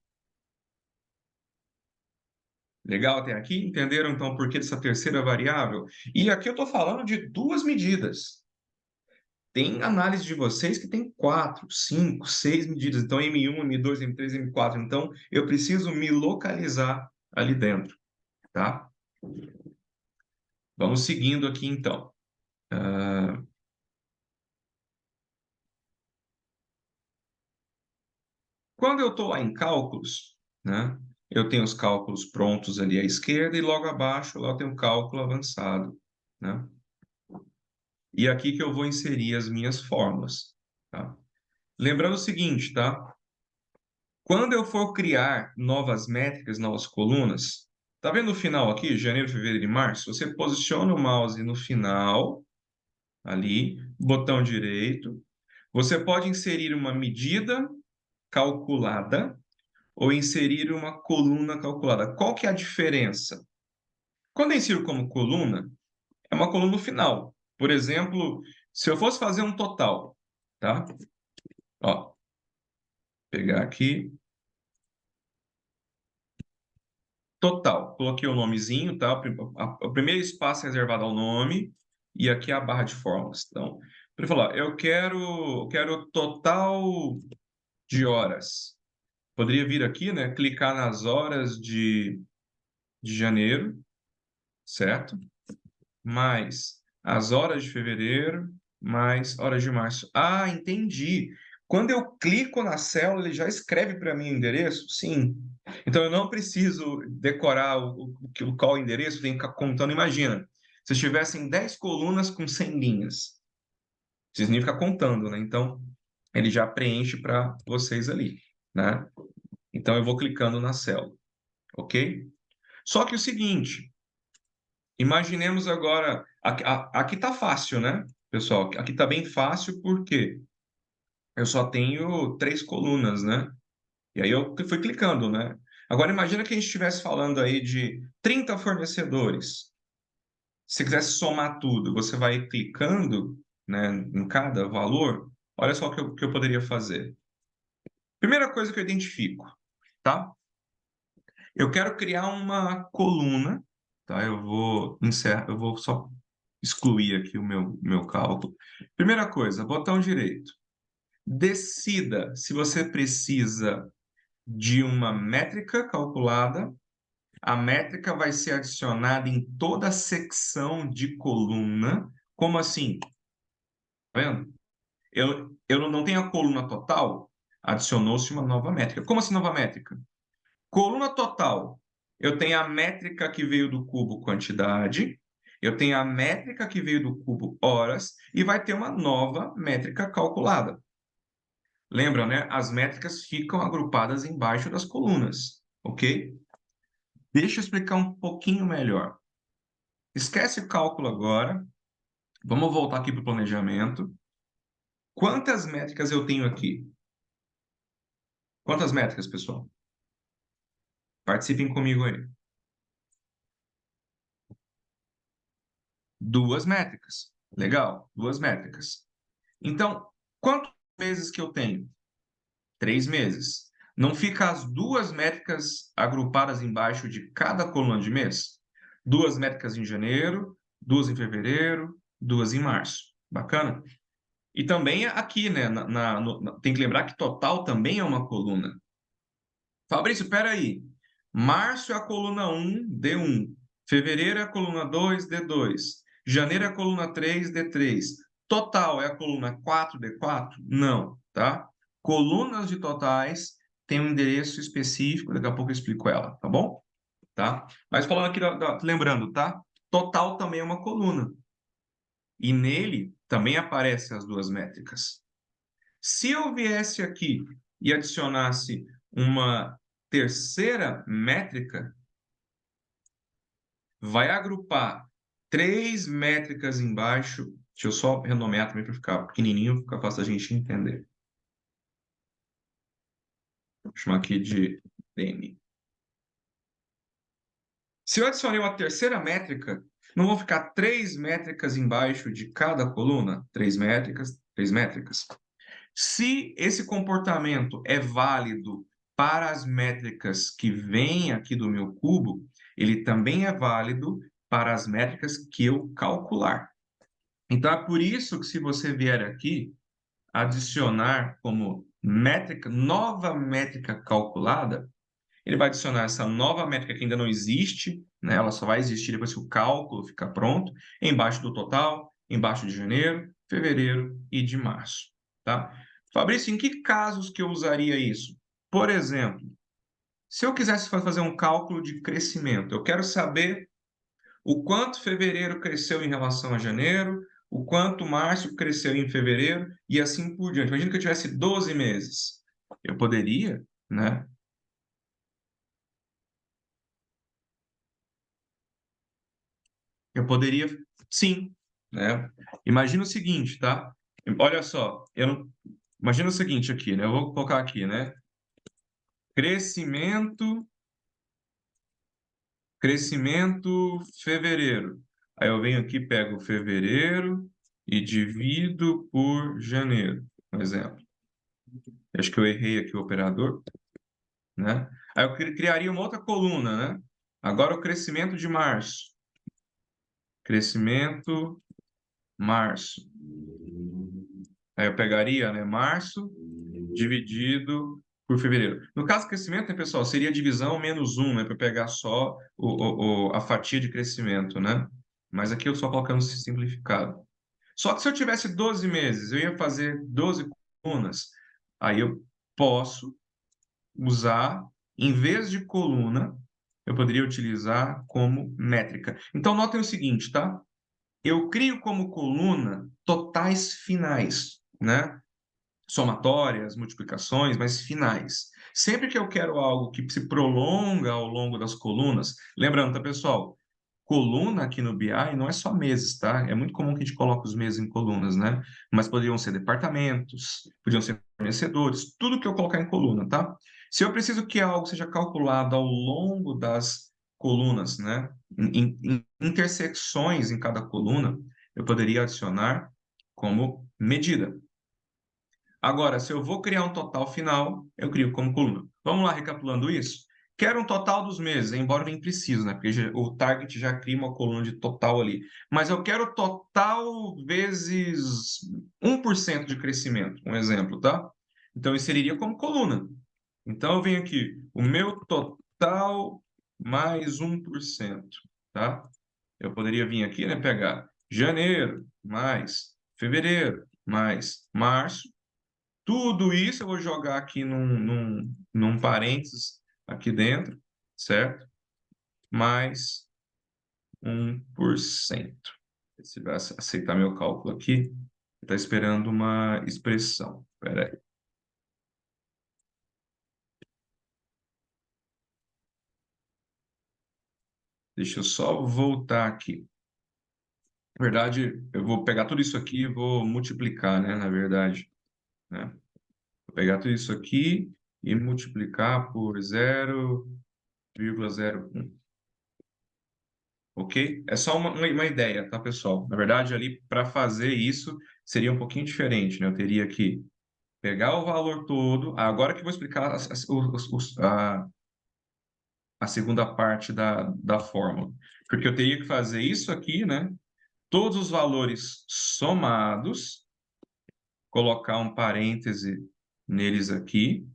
Legal até aqui? Entenderam então por que dessa terceira variável? E aqui eu estou falando de duas medidas. Tem análise de vocês que tem 4, 5, 6 medidas. Então, M1, M2, M3, M4. Então, eu preciso me localizar ali dentro, tá? Vamos seguindo aqui, então. Quando eu estou lá em cálculos, né? Eu tenho os cálculos prontos ali à esquerda e logo abaixo lá eu tenho o cálculo avançado, né? E aqui que eu vou inserir as minhas fórmulas, tá? Lembrando o seguinte, tá? Quando eu for criar novas métricas, novas colunas, tá vendo o final aqui, janeiro, fevereiro e março? Você posiciona o mouse no final, ali, botão direito. Você pode inserir uma medida calculada ou inserir uma coluna calculada. Qual que é a diferença? Quando eu insiro como coluna, é uma coluna no final. Por exemplo, se eu fosse fazer um total, tá? Ó, pegar aqui. total. Coloquei o nomezinho, tá? O primeiro espaço é reservado ao nome e aqui é a barra de fórmulas. Então, ele falou, ó, eu quero total de horas. Poderia vir aqui, né? Clicar nas horas de janeiro, certo? Mais as horas de fevereiro, mais horas de março. Ah, entendi. Quando eu clico na célula, ele já escreve para mim o endereço? Sim. Então eu não preciso decorar qual endereço, tem que ficar contando. Imagina, se tivessem 10 colunas com 100 linhas, vocês nem ficar contando, né? Então ele já preenche para vocês ali, né? Então eu vou clicando na célula, ok? Só que o seguinte, imaginemos agora, aqui tá fácil, né, pessoal? Aqui tá bem fácil porque eu só tenho 3 colunas, né? E aí eu fui clicando, né? Agora imagina que a gente estivesse falando aí de 30 fornecedores. Se você quisesse somar tudo, você vai clicando, né, em cada valor. Olha só o que eu poderia fazer. Primeira coisa que eu identifico, tá? Eu quero criar uma coluna, tá? Eu vou só excluir aqui o meu cálculo. Primeira coisa, botão direito. Decida se você precisa de uma métrica calculada. A métrica vai ser adicionada em toda a secção de coluna. Como assim? Tá vendo? Eu não tenho a coluna total, adicionou-se uma nova métrica. Como assim nova métrica? Coluna total. Eu tenho a métrica que veio do cubo quantidade, eu tenho a métrica que veio do cubo horas e vai ter uma nova métrica calculada. Lembra, né? As métricas ficam agrupadas embaixo das colunas, ok? Deixa eu explicar um pouquinho melhor. Esquece o cálculo agora. Vamos voltar aqui para o planejamento. Quantas métricas eu tenho aqui? Quantas métricas, pessoal? Participem comigo aí. 2 métricas. Legal, 2 métricas. Então, quantos meses que eu tenho? 3 meses. Não fica as 2 métricas agrupadas embaixo de cada coluna de mês? 2 métricas em janeiro, 2 em fevereiro, 2 em março. Bacana? E também aqui, né? Tem que lembrar que total também é uma coluna. Fabrício, espera aí. Março é a coluna 1, D1. Fevereiro é a coluna 2, D2. Janeiro é a coluna 3, D3. Total é a coluna 4, D4? Não, tá? Colunas de totais têm um endereço específico, daqui a pouco eu explico ela, tá bom? Tá? Mas falando aqui, lembrando, tá? Total também é uma coluna. E nele também aparecem as 2 métricas. Se eu viesse aqui e adicionasse uma terceira métrica, vai agrupar 3 métricas embaixo. Deixa eu só renomear também para ficar pequenininho, ficar fácil a gente entender. Vou chamar aqui de N. Se eu adicionei uma terceira métrica, não vão ficar 3 métricas embaixo de cada coluna? 3 métricas, 3 métricas. Se esse comportamento é válido para as métricas que vêm aqui do meu cubo, ele também é válido para as métricas que eu calcular. Então, é por isso que se você vier aqui adicionar como métrica, nova métrica calculada, ele vai adicionar essa nova métrica que ainda não existe, né? Ela só vai existir depois que o cálculo ficar pronto, embaixo do total, embaixo de janeiro, fevereiro e de março, tá? Fabrício, em que casos que eu usaria isso? Por exemplo, se eu quisesse fazer um cálculo de crescimento, eu quero saber o quanto fevereiro cresceu em relação a janeiro, o quanto março cresceu em fevereiro e assim por diante. Imagina que eu tivesse 12 meses. Eu poderia, né? Eu poderia, sim, né? Imagina o seguinte, tá? Olha só, eu não... Imagina o seguinte aqui, né? Eu vou colocar aqui, né? Crescimento, crescimento fevereiro. Aí eu venho aqui, pego fevereiro e divido por janeiro, por exemplo. Acho que eu errei aqui o operador, né? Aí eu criaria uma outra coluna, né? Agora o crescimento de março. Crescimento, março. Aí eu pegaria, né, março dividido por fevereiro. No caso, crescimento, né, pessoal, seria divisão menos 1, né, para pegar só a fatia de crescimento, né? Mas aqui eu só colocando simplificado. Só que se eu tivesse 12 meses, eu ia fazer 12 colunas. Aí eu posso usar, em vez de coluna, eu poderia utilizar como métrica. Então, notem o seguinte, tá? Eu crio como coluna totais finais, né? Somatórias, multiplicações, mas finais. Sempre que eu quero algo que se prolonga ao longo das colunas, lembrando, tá, pessoal? Coluna aqui no BI não é só meses, tá? É muito comum que a gente coloque os meses em colunas, né? Mas poderiam ser departamentos, podiam ser fornecedores, tudo que eu colocar em coluna, tá? Se eu preciso que algo seja calculado ao longo das colunas, né? Em intersecções em cada coluna, eu poderia adicionar como medida. Agora, se eu vou criar um total final, eu crio como coluna. Vamos lá, recapitulando isso? Quero um total dos meses, embora eu nem precise, né? Porque o target já cria uma coluna de total ali. Mas eu quero total vezes 1% de crescimento, um exemplo, tá? Então, eu inseriria como coluna. Então, eu venho aqui, o meu total mais 1%, tá? Eu poderia vir aqui, né, pegar janeiro mais fevereiro mais março, tudo isso eu vou jogar aqui num parênteses aqui dentro, certo? Mais 1%. Se vai aceitar meu cálculo aqui, está esperando uma expressão. Espera aí. Deixa eu só voltar aqui. Na verdade, eu vou pegar tudo isso aqui e vou multiplicar, né? Na verdade, né? Vou pegar tudo isso aqui e multiplicar por 0,01. Ok? É só uma ideia, tá, pessoal? Na verdade, ali, para fazer isso, seria um pouquinho diferente, né? Eu teria que pegar o valor todo. Agora que eu vou explicar a segunda parte da fórmula. Porque eu teria que fazer isso aqui, né? Todos os valores somados, colocar um parêntese neles aqui,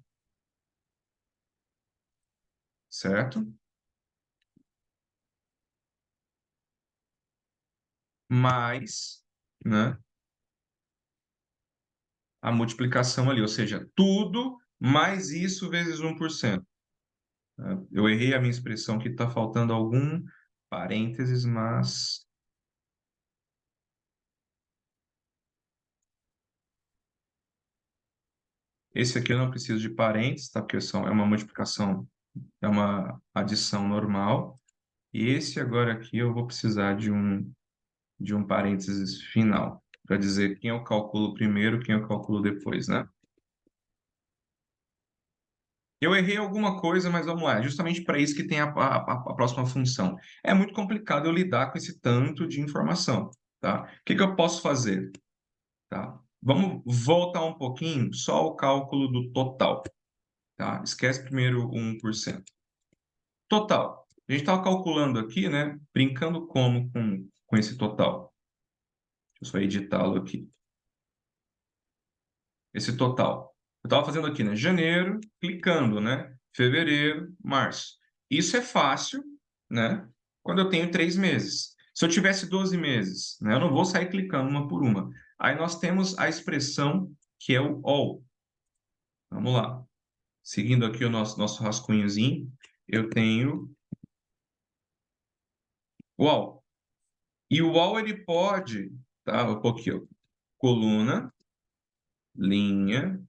certo? Mais, né? A multiplicação ali, ou seja, tudo mais isso vezes 1%. Eu errei a minha expressão que está faltando algum parênteses, mas esse aqui eu não preciso de parênteses, tá? Porque é uma multiplicação, é uma adição normal. E esse agora aqui eu vou precisar de um parênteses final, para dizer quem eu calculo primeiro, quem eu calculo depois, né? Eu errei alguma coisa, mas vamos lá. É justamente para isso que tem a próxima função. É muito complicado eu lidar com esse tanto de informação, tá? O que que eu posso fazer? Tá? Vamos voltar um pouquinho só ao cálculo do total. Tá? Esquece primeiro o 1%. Total. A gente estava calculando aqui, né? Brincando como com esse total. Deixa eu só editá-lo aqui. Esse total. Eu estava fazendo aqui, né? Janeiro, clicando, né? Fevereiro, março. Isso é fácil, né? Quando eu tenho 3 meses. Se eu tivesse 12 meses, né? Eu não vou sair clicando uma por uma. Aí nós temos a expressão que é o all. Vamos lá. Seguindo aqui o nosso rascunhozinho, eu tenho o all. E o all ele pode, tá? Um pouquinho. Coluna, linha,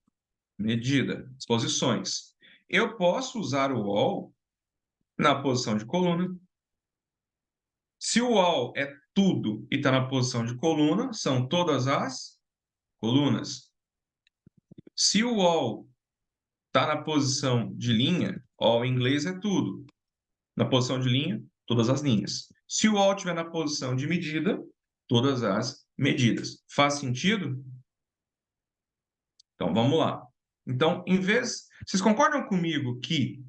medida, as posições. Eu posso usar o all na posição de coluna. Se o all é tudo e está na posição de coluna, são todas as colunas. Se o all está na posição de linha, all em inglês é tudo. Na posição de linha, todas as linhas. Se o all estiver na posição de medida, todas as medidas. Faz sentido? Então, vamos lá. Então, em vez... Vocês concordam comigo que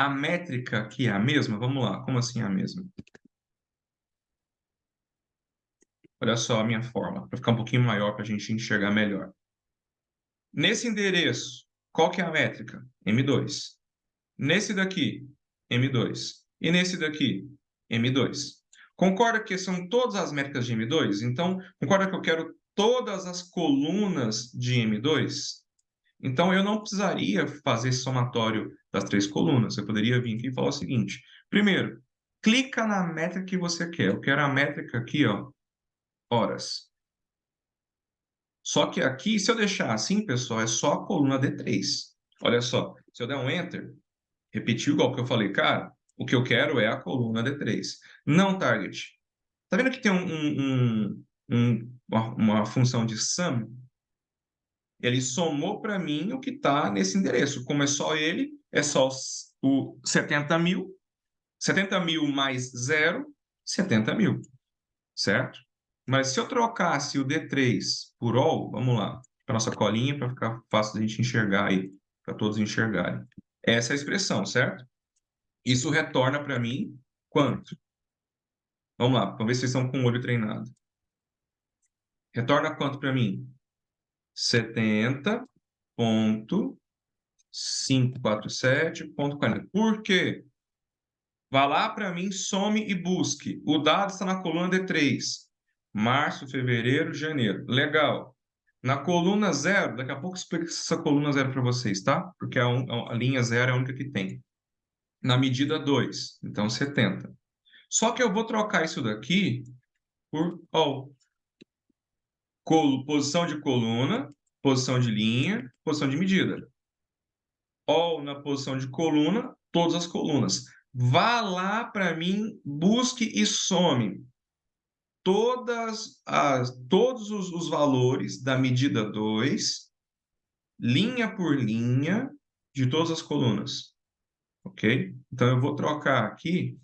a métrica aqui é a mesma? Vamos lá, como assim é a mesma? Olha só a minha forma, para ficar um pouquinho maior para a gente enxergar melhor. Nesse endereço, qual que é a métrica? M2. Nesse daqui, M2. E nesse daqui, M2. Concorda que são todas as métricas de M2? Então, concorda que eu quero todas as colunas de M2? Então, eu não precisaria fazer esse somatório das três colunas. Eu poderia vir aqui e falar o seguinte. Primeiro, clica na métrica que você quer. Eu quero a métrica aqui, ó, horas. Só que aqui, se eu deixar assim, pessoal, é só a coluna D3. Olha só, se eu der um Enter, repetiu igual que eu falei, cara, o que eu quero é a coluna D3. Não target. Tá vendo que tem uma função de sum? Ele somou para mim o que está nesse endereço. Como é só ele, é só o 70.000. 70.000 mais zero, 70.000, certo? Mas se eu trocasse o D3 por all, vamos lá, para nossa colinha, para ficar fácil da gente enxergar aí, para todos enxergarem. Essa é a expressão, certo? Isso retorna para mim quanto? Vamos lá, vamos ver se vocês estão com o olho treinado. Retorna quanto para mim? 70.547.40. Por quê? Vá lá para mim, some e busque. O dado está na coluna D3. Março, fevereiro, janeiro. Legal. Na coluna zero, daqui a pouco eu explico essa coluna zero para vocês, tá? Porque a linha zero é a única que tem. Na medida 2, então 70. Só que eu vou trocar isso daqui por all. Posição de coluna, posição de linha, posição de medida. All na posição de coluna, todas as colunas. Vá lá para mim, busque e some todos os valores da medida 2, linha por linha, de todas as colunas. Ok? Então, eu vou trocar aqui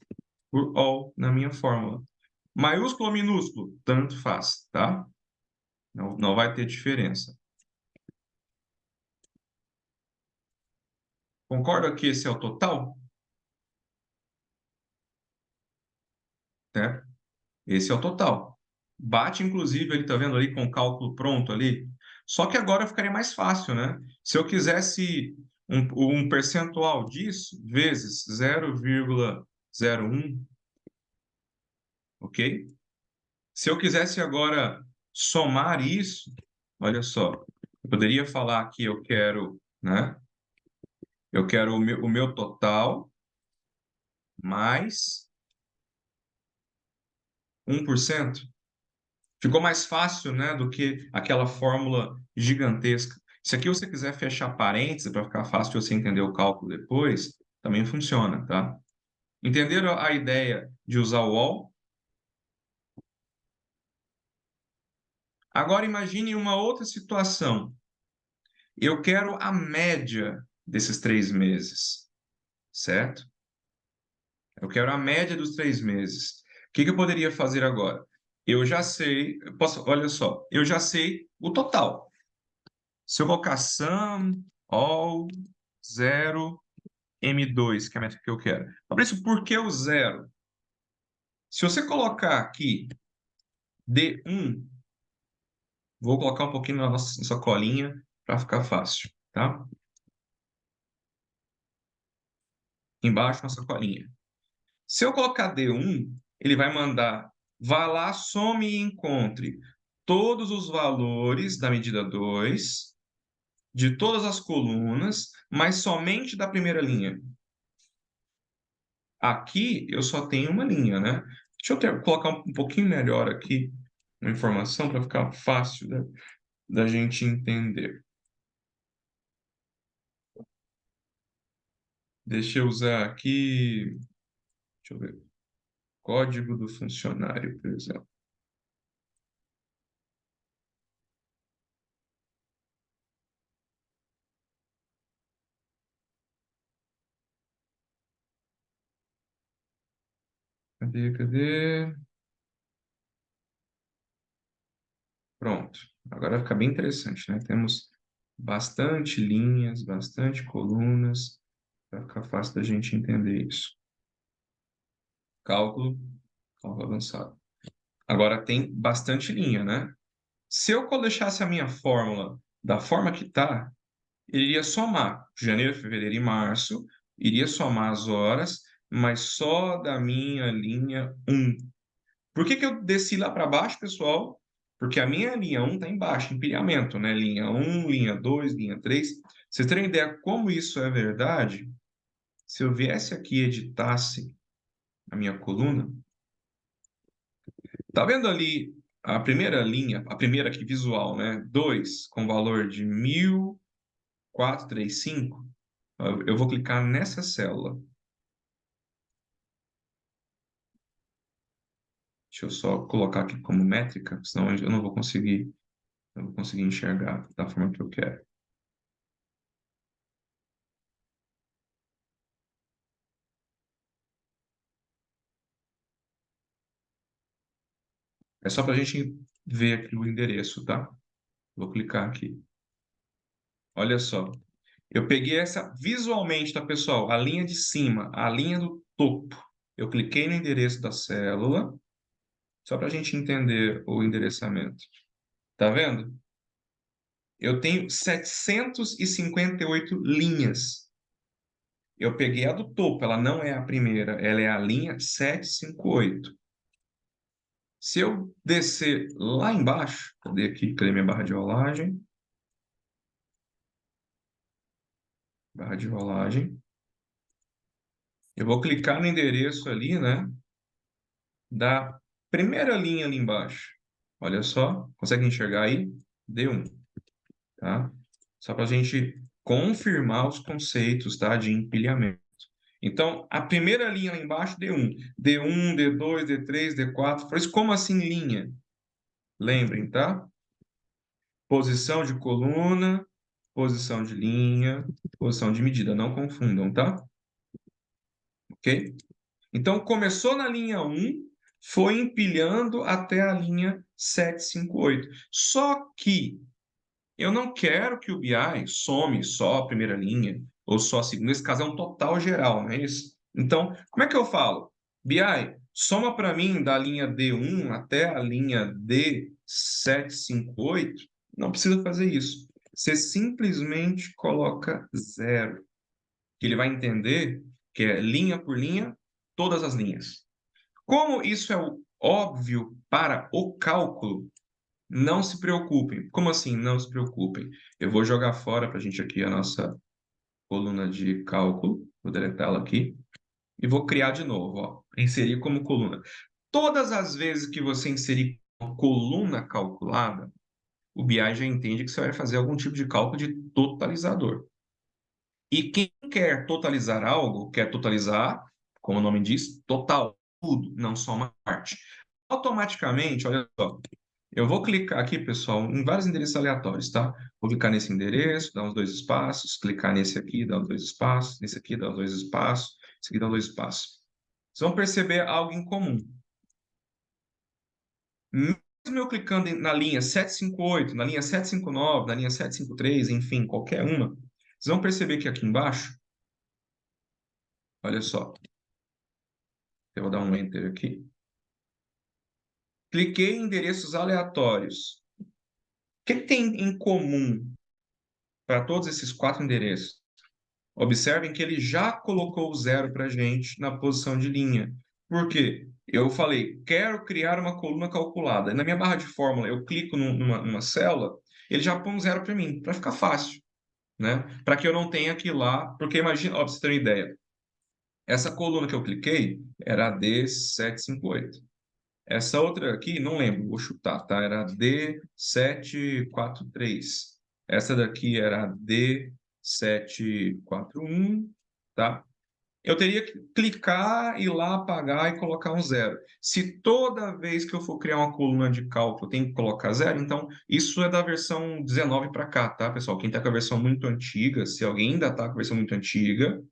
por all na minha fórmula. Maiúsculo ou minúsculo? Tanto faz, tá? Não vai ter diferença. Concorda que esse é o total? Né? Esse é o total. Bate, inclusive, ele tá vendo ali com o cálculo pronto ali. Só que agora ficaria mais fácil, né? Se eu quisesse um percentual disso, vezes 0,01, ok? Se eu quisesse agora somar isso, olha só, eu poderia falar que eu quero, né? Eu quero o meu total mais 1%. Ficou mais fácil, né, do que aquela fórmula gigantesca. Se aqui você quiser fechar parênteses para ficar fácil de você entender o cálculo depois, também funciona, tá? Entenderam a ideia de usar o all? Agora imagine uma outra situação. Eu quero a média desses 3 meses, certo? Eu quero a média dos 3 meses. O que que eu poderia fazer agora? Eu já sei, olha só, eu já sei o total. Se eu colocar sum, all, zero, M2, que é a métrica que eu quero. Fabrício, por que o zero? Se você colocar aqui D1, vou colocar um pouquinho na nossa colinha para ficar fácil, tá? Embaixo, nossa colinha. Se eu colocar D1, ele vai mandar, vá lá, some e encontre todos os valores da medida 2, de todas as colunas, mas somente da primeira linha. Aqui eu só tenho uma linha, né? Deixa eu colocar um pouquinho melhor aqui a informação para ficar fácil da gente entender. Deixa eu usar aqui, deixa eu ver, código do funcionário, por exemplo. Cadê? Pronto. Agora fica bem interessante, né? Temos bastante linhas, bastante colunas. Vai ficar fácil da gente entender isso. Cálculo, cálculo avançado. Agora tem bastante linha, né? Se eu deixasse a minha fórmula da forma que está, ele iria somar janeiro, fevereiro e março, iria somar as horas, mas só da minha linha 1. Por que que eu desci lá para baixo, pessoal? Porque a minha linha 1 está embaixo, empilhamento, né? Linha 1, linha 2, linha 3. Vocês terem ideia como isso é verdade? Se eu viesse aqui e editasse a minha coluna, tá vendo ali a primeira linha, a primeira aqui visual, né? 2 com valor de 1.435. Eu vou clicar nessa célula. Deixa eu só colocar aqui como métrica, senão eu não vou conseguir enxergar da forma que eu quero. É só para a gente ver aqui o endereço, tá? Vou clicar aqui. Olha só. Eu peguei essa visualmente, tá, pessoal? A linha de cima, a linha do topo. Eu cliquei no endereço da célula, só para a gente entender o endereçamento. Tá vendo? Eu tenho 758 linhas. Eu peguei a do topo, ela não é a primeira, ela é a linha 758. Se eu descer lá embaixo, cadê minha barra de rolagem? Barra de rolagem. Eu vou clicar no endereço ali, né? Da primeira linha ali embaixo. Olha só, consegue enxergar aí? D1, tá? Só para a gente confirmar os conceitos, tá? De empilhamento. Então, a primeira linha lá embaixo, D1. D1, D2, D3, D4. Foi isso como assim linha? Lembrem, tá? Posição de coluna, posição de linha, posição de medida. Não confundam, tá? Ok? Então, começou na linha 1, foi empilhando até a linha 758. Só que eu não quero que o BI some só a primeira linha ou só a segunda. Nesse caso, é um total geral, não é isso? Então, como é que eu falo? BI, soma para mim da linha D1 até a linha D758. Não precisa fazer isso. Você simplesmente coloca zero, que ele vai entender que é linha por linha, todas as linhas. Como isso é óbvio para o cálculo, não se preocupem. Como assim, não se preocupem? Eu vou jogar fora para a gente aqui a nossa coluna de cálculo. Vou deletá-la aqui. E vou criar de novo, ó. Inserir como coluna. Todas as vezes que você inserir uma coluna calculada, o BI já entende que você vai fazer algum tipo de cálculo de totalizador. E quem quer totalizar algo, quer totalizar, como o nome diz, total, tudo, não só uma parte. Automaticamente, olha só, eu vou clicar aqui, pessoal, em vários endereços aleatórios, tá? Vou clicar nesse endereço, dar uns 2 espaços, clicar nesse aqui, dar uns 2 espaços, nesse aqui, dar uns 2 espaços, esse aqui dá 2 espaços. Vocês vão perceber algo em comum. Mesmo eu clicando na linha 758, na linha 759, na linha 753, enfim, qualquer uma, vocês vão perceber que aqui embaixo, olha só, eu vou dar um Enter aqui. Cliquei em endereços aleatórios. O que tem em comum para todos esses 4 endereços? Observem que ele já colocou o zero para a gente na posição de linha. Por quê? Eu falei, quero criar uma coluna calculada. Na minha barra de fórmula, eu clico numa célula, ele já põe um zero para mim, para ficar fácil, né? Para que eu não tenha que ir lá, porque imagina, ó, para você ter uma ideia, essa coluna que eu cliquei era a D758. Essa outra aqui, não lembro, vou chutar, tá? Era a D743. Essa daqui era a D741, tá? Eu teria que clicar, ir lá, apagar e colocar um zero. Se toda vez que eu for criar uma coluna de cálculo eu tenho que colocar zero, então isso é da versão 19 para cá, tá, pessoal? Quem está com a versão muito antiga, se alguém ainda está com a versão muito antiga,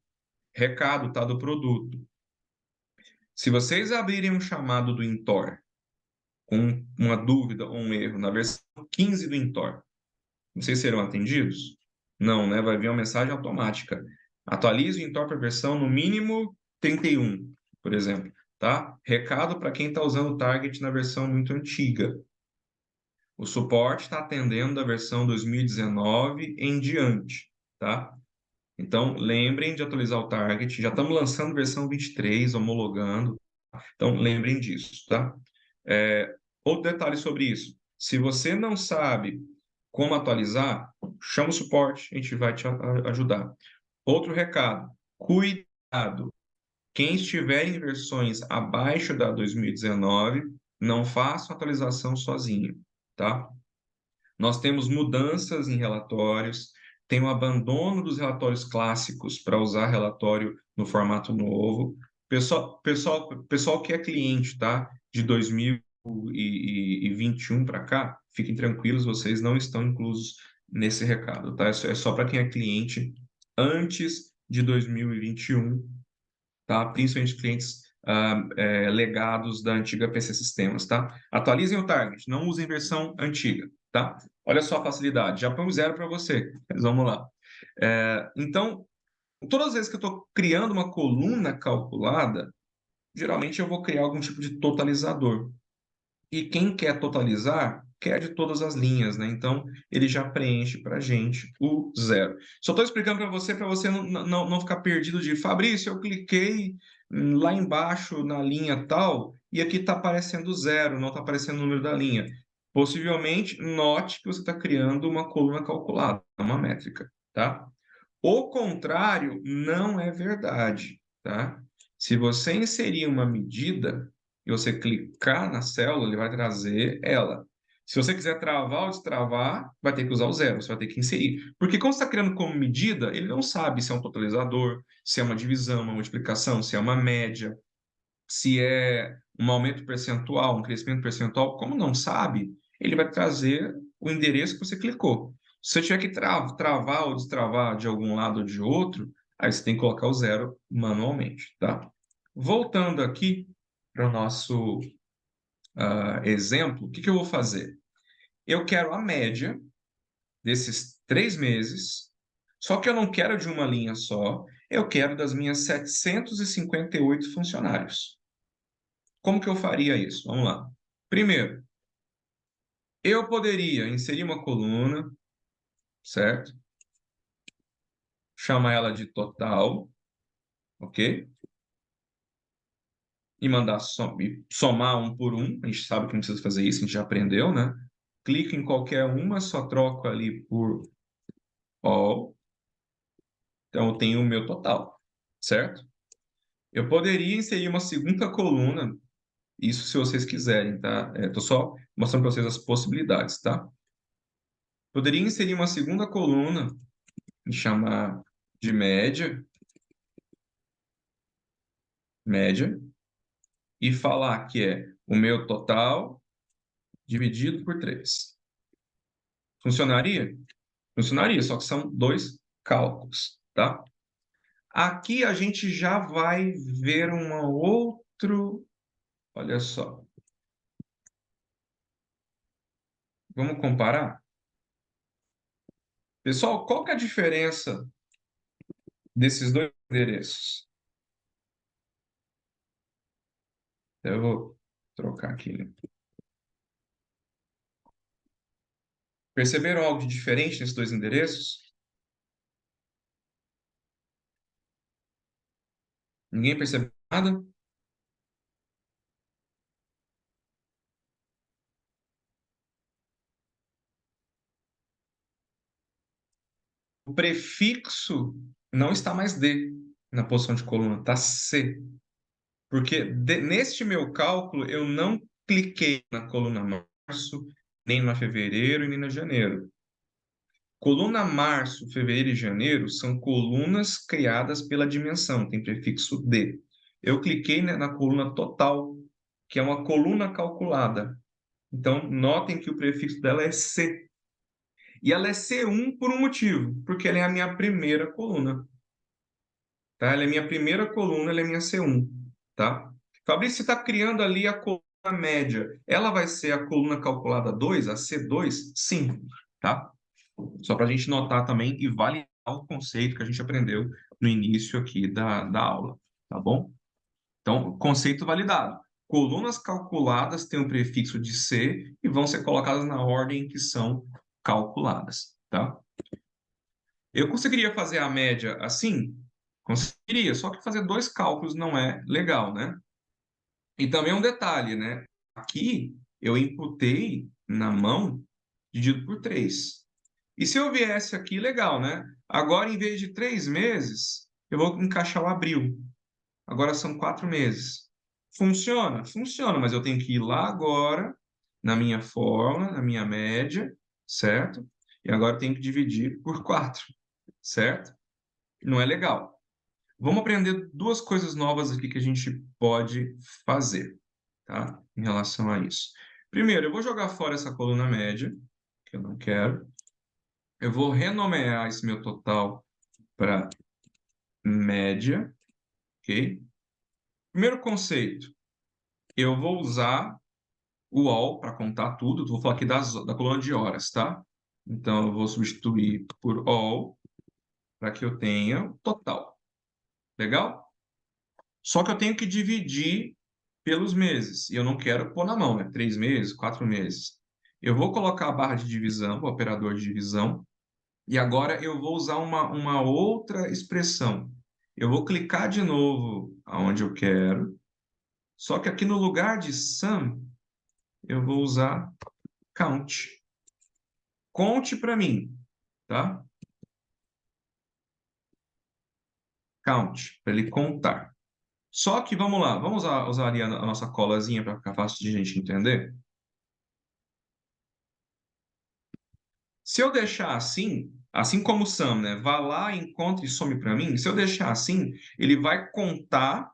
recado, tá, do produto. Se vocês abrirem um chamado do Intor com uma dúvida ou um erro na versão 15 do Intor, vocês serão atendidos? Não, né? Vai vir uma mensagem automática. Atualize o entorpe a versão no mínimo 31, por exemplo, tá? Recado para quem está usando o Target na versão muito antiga. O suporte está atendendo da versão 2019 em diante, tá? Então, lembrem de atualizar o Target. Já estamos lançando versão 23, homologando. Então, lembrem disso, tá? Outro detalhe sobre isso. Se você não sabe como atualizar, chama o suporte, a gente vai te ajudar. Outro recado, cuidado. Quem estiver em versões abaixo da 2019, não faça atualização sozinho, tá? Nós temos mudanças em relatórios, tem o abandono dos relatórios clássicos para usar relatório no formato novo. Pessoal que é cliente, tá? De 2021 para cá, fiquem tranquilos, vocês não estão inclusos nesse recado, tá? Isso é só para quem é cliente antes de 2021, tá? Principalmente clientes legados da antiga PC Sistemas, tá? Atualizem o target, não usem versão antiga, tá? Olha só a facilidade, já põe zero para você, mas vamos lá. Então, todas as vezes que eu estou criando uma coluna calculada, geralmente eu vou criar algum tipo de totalizador. E quem quer totalizar, quer de todas as linhas, né? Então, ele já preenche para a gente o zero. Só estou explicando para você não ficar perdido de Fabrício, eu cliquei lá embaixo na linha tal, e aqui está aparecendo zero, não está aparecendo o número da linha. Possivelmente, note que você está criando uma coluna calculada, uma métrica, tá? O contrário não é verdade, tá? Se você inserir uma medida e você clicar na célula, ele vai trazer ela. Se você quiser travar ou destravar, vai ter que usar o zero, você vai ter que inserir. Porque quando você está criando como medida, ele não sabe se é um totalizador, se é uma divisão, uma multiplicação, se é uma média, se é um aumento percentual, um crescimento percentual. Como não sabe, ele vai trazer o endereço que você clicou. Se você tiver que travar ou destravar de algum lado ou de outro, aí você tem que colocar o zero manualmente, tá? Voltando aqui para o nosso exemplo, o que que eu vou fazer? Eu quero a média desses 3 meses, só que eu não quero de uma linha só, eu quero das minhas 758 funcionários. Como que eu faria isso? Vamos lá. Primeiro, eu poderia inserir uma coluna, certo? Chamar ela de total, ok? E mandar somar um por um. A gente sabe que não precisa fazer isso, a gente já aprendeu, né? Clico em qualquer uma, só troco ali por all. Então, eu tenho o meu total, certo? Eu poderia inserir uma segunda coluna, isso se vocês quiserem, tá? Estou só mostrando para vocês as possibilidades, tá? Poderia inserir uma segunda coluna e chamar de média, e falar que é o meu total dividido por 3. Funcionaria? Funcionaria, só que são dois cálculos, tá? Aqui a gente já vai ver um outro. Olha só. Vamos comparar? Pessoal, qual que é a diferença desses dois endereços? Eu vou trocar aqui, né? Perceberam algo de diferente nesses dois endereços? Ninguém percebeu nada? O prefixo não está mais D na posição de coluna, está C. Porque neste meu cálculo eu não cliquei na coluna março, nem na fevereiro e nem na janeiro. Coluna março, fevereiro e janeiro são colunas criadas pela dimensão, tem prefixo D. Eu cliquei na coluna total, que é uma coluna calculada. Então, notem que o prefixo dela é C. E ela é C1 por um motivo, porque ela é a minha primeira coluna. Tá? Ela é minha primeira coluna, ela é minha C1. Tá? Fabrício, você está criando ali a coluna média. Ela vai ser a coluna calculada 2, a C2? Sim. Tá? Só para a gente notar também e validar o conceito que a gente aprendeu no início aqui da aula, tá bom? Então, conceito validado. Colunas calculadas têm o prefixo de C e vão ser colocadas na ordem em que são calculadas, tá? Eu conseguiria fazer a média assim? Conseguiria, só que fazer dois cálculos não é legal, né? E também um detalhe, né? Aqui eu imputei na mão dividido por 3. E se eu viesse aqui, legal, né? Agora, em vez de 3 meses, eu vou encaixar o abril. Agora são 4 meses. Funciona? Funciona, mas eu tenho que ir lá agora, na minha fórmula, na minha média, certo? E agora eu tenho que dividir por 4, certo? Não é legal. Vamos aprender duas coisas novas aqui que a gente pode fazer, tá? Em relação a isso. Primeiro, eu vou jogar fora essa coluna média, que eu não quero. Eu vou renomear esse meu total para média, ok? Primeiro conceito, eu vou usar o all para contar tudo. Vou falar aqui da coluna de horas, tá? Então, eu vou substituir por all para que eu tenha o total. Legal? Só que eu tenho que dividir pelos meses. E eu não quero pôr na mão, né? 3 meses, 4 meses. Eu vou colocar a barra de divisão, o operador de divisão, e agora eu vou usar uma outra expressão. Eu vou clicar de novo aonde eu quero, só que aqui no lugar de sum, eu vou usar count. Conte para mim, tá? Count, para ele contar. Só que vamos lá, vamos usar ali a nossa colazinha para ficar fácil de a gente entender. Se eu deixar assim, assim como o sum, né? Vá lá, encontre e some para mim. Se eu deixar assim, ele vai contar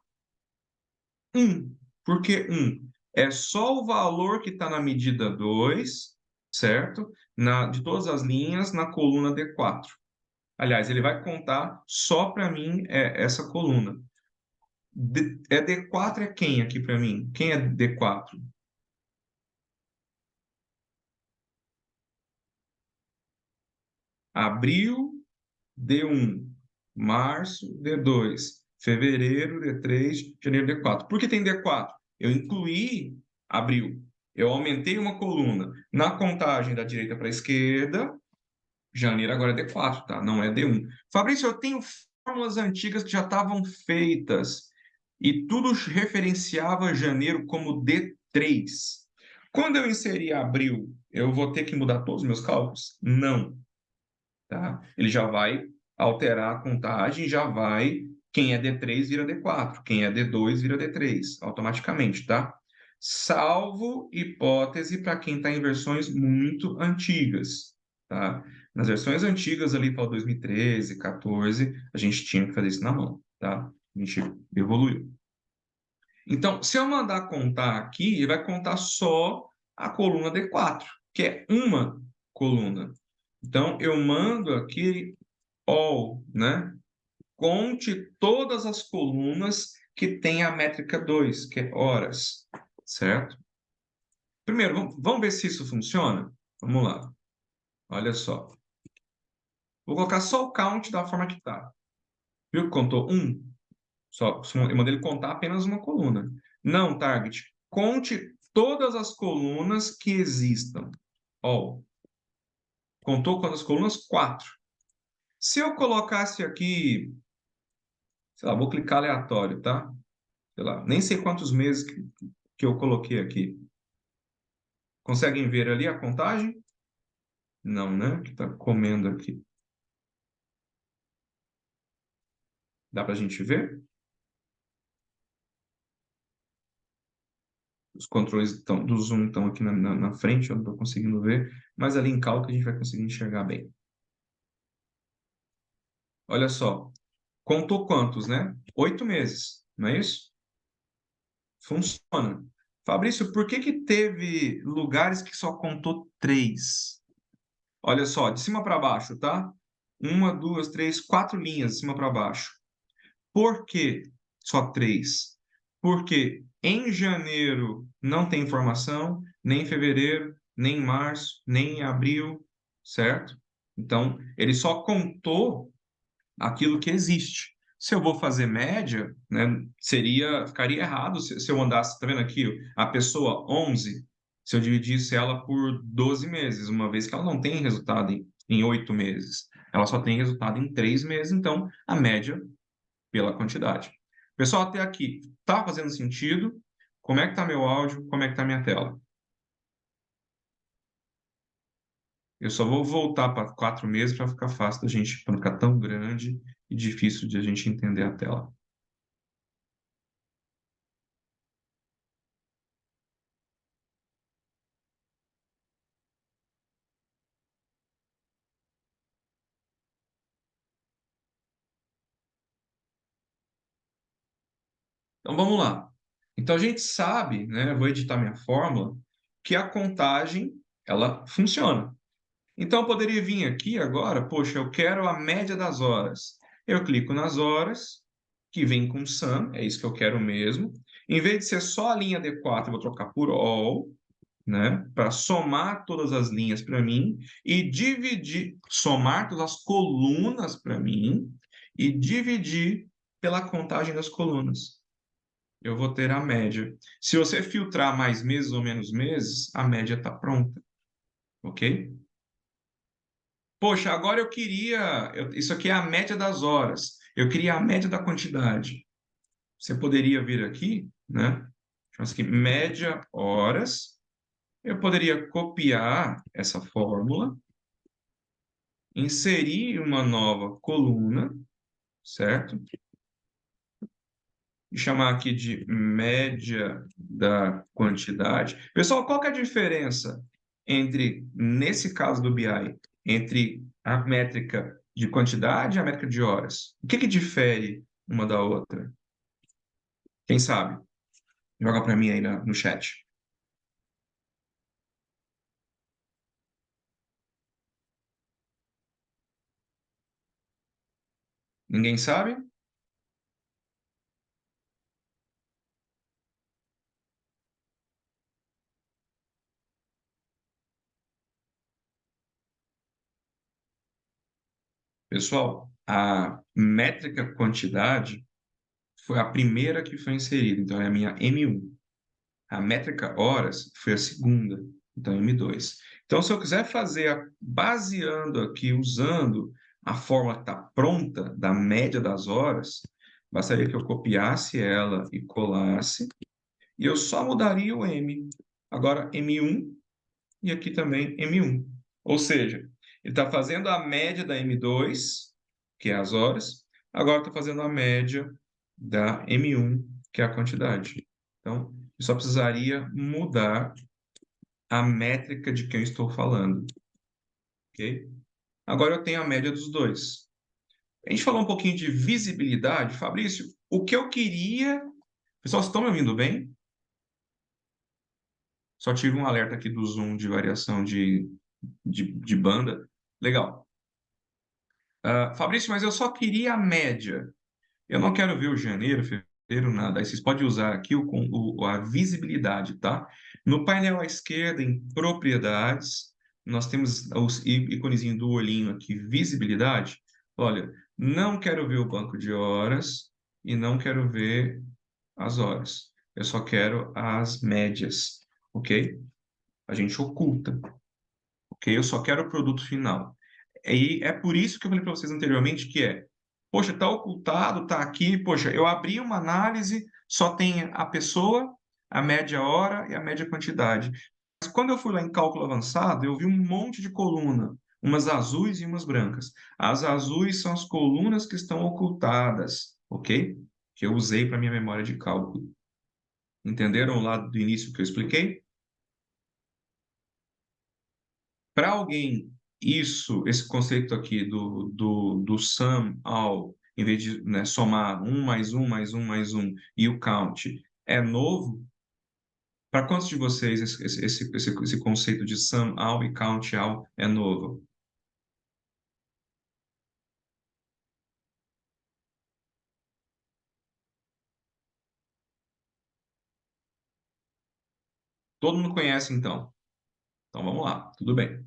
1. Por que 1? É só o valor que está na medida 2, certo? De todas as linhas na coluna D4. Aliás, ele vai contar só para mim essa coluna. D4 é quem aqui para mim? Quem é D4? Abril, D1. Março, D2. Fevereiro, D3. Janeiro, D4. Por que tem D4? Eu incluí abril. Eu aumentei uma coluna. Na contagem da direita para a esquerda, janeiro agora é D4, tá? Não é D1. Fabrício, eu tenho fórmulas antigas que já estavam feitas e tudo referenciava janeiro como D3. Quando eu inserir abril, eu vou ter que mudar todos os meus cálculos? Não, tá? Ele já vai alterar a contagem, já vai. Quem é D3 vira D4, quem é D2 vira D3, automaticamente, tá? Salvo hipótese para quem está em versões muito antigas, tá? Nas versões antigas ali para 2013, 14, a gente tinha que fazer isso na mão, tá? A gente evoluiu. Então, se eu mandar contar aqui, ele vai contar só a coluna D4, que é uma coluna. Então, eu mando aqui all, né? Conte todas as colunas que tem a métrica 2, que é horas, certo? Primeiro, vamos ver se isso funciona? Vamos lá. Olha só. Vou colocar só o count da forma que está. Viu que contou 1? Eu mandei ele contar apenas uma coluna. Não, target. Conte todas as colunas que existam. All. Contou quantas colunas? 4. Se eu colocasse aqui, sei lá, vou clicar aleatório, tá? Sei lá, nem sei quantos meses que eu coloquei aqui. Conseguem ver ali a contagem? Não, né? Que está comendo aqui. Dá para a gente ver? Os controles do zoom estão aqui na frente, eu não estou conseguindo ver, mas ali em cálculo a gente vai conseguir enxergar bem. Olha só, contou quantos, né? 8 meses, não é isso? Funciona. Fabrício, por que que teve lugares que só contou 3? Olha só, de cima para baixo, tá? 1, 2, 3, 4 linhas de cima para baixo. Por que só 3? Porque em janeiro não tem informação, nem em fevereiro, nem em março, nem em abril, certo? Então, ele só contou aquilo que existe. Se eu vou fazer média, né, ficaria errado se eu andasse, tá vendo aqui, a pessoa 11, se eu dividisse ela por 12 meses, uma vez que ela não tem resultado em 8 meses, ela só tem resultado em 3 meses, então a média pela quantidade. Pessoal, até aqui, tá fazendo sentido? Como é que tá meu áudio? Como é que tá minha tela? Eu só vou voltar para 4 meses para ficar fácil da gente, para não ficar tão grande e difícil de a gente entender a tela. Então vamos lá. Então a gente sabe, né, eu vou editar minha fórmula, que a contagem ela funciona. Então eu poderia vir aqui agora, poxa, eu quero a média das horas. Eu clico nas horas, que vem com sum, é isso que eu quero mesmo. Em vez de ser só a linha D4, eu vou trocar por all, né, para somar todas as linhas para mim e dividir, somar todas as colunas para mim e dividir pela contagem das colunas. Eu vou ter a média. Se você filtrar mais meses ou menos meses, a média está pronta, ok? Poxa, agora eu queria. Isso aqui é a média das horas. Eu queria a média da quantidade. Você poderia vir aqui, né? Chama-se aqui média horas. Eu poderia copiar essa fórmula, inserir uma nova coluna, certo? E chamar aqui de média da quantidade. Pessoal, qual que é a diferença entre, nesse caso do BI, entre a métrica de quantidade e a métrica de horas? O que que difere uma da outra? Quem sabe? Joga para mim aí no chat. Ninguém sabe? Pessoal, a métrica quantidade foi a primeira que foi inserida, então é a minha M1. A métrica horas foi a segunda, então M2. Então, se eu quiser fazer, baseando aqui, usando a fórmula que está pronta da média das horas, bastaria que eu copiasse ela e colasse, e eu só mudaria o M. Agora, M1 e aqui também M1. Ou seja, ele está fazendo a média da M2, que é as horas, agora está fazendo a média da M1, que é a quantidade. Então, eu só precisaria mudar a métrica de quem eu estou falando, ok? Agora eu tenho a média dos dois. A gente falou um pouquinho de visibilidade. Fabrício, o que eu queria... Pessoal, vocês estão me ouvindo bem? Só tive um alerta aqui do Zoom de variação de banda. Legal. Fabrício, mas eu só queria a média. Eu não quero ver o janeiro, fevereiro, nada. Aí vocês podem usar aqui a visibilidade, tá? No painel à esquerda, em propriedades, nós temos os íconezinho do olhinho aqui, visibilidade. Olha, não quero ver o banco de horas e não quero ver as horas. Eu só quero as médias, ok? A gente oculta, ok? Eu só quero o produto final. E é por isso que eu falei para vocês anteriormente que poxa, está ocultado, está aqui, poxa, eu abri uma análise, só tem a pessoa, a média hora e a média quantidade. Mas quando eu fui lá em cálculo avançado, eu vi um monte de coluna, umas azuis e umas brancas. As azuis são as colunas que estão ocultadas, ok? Que eu usei para minha memória de cálculo. Entenderam lá do início que eu expliquei? Para alguém, esse conceito aqui do sum all, em vez de, né, somar um mais um mais um mais um e o count, é novo? Para quantos de vocês esse conceito de sum all e count all é novo? Todo mundo conhece, então? Então vamos lá, tudo bem.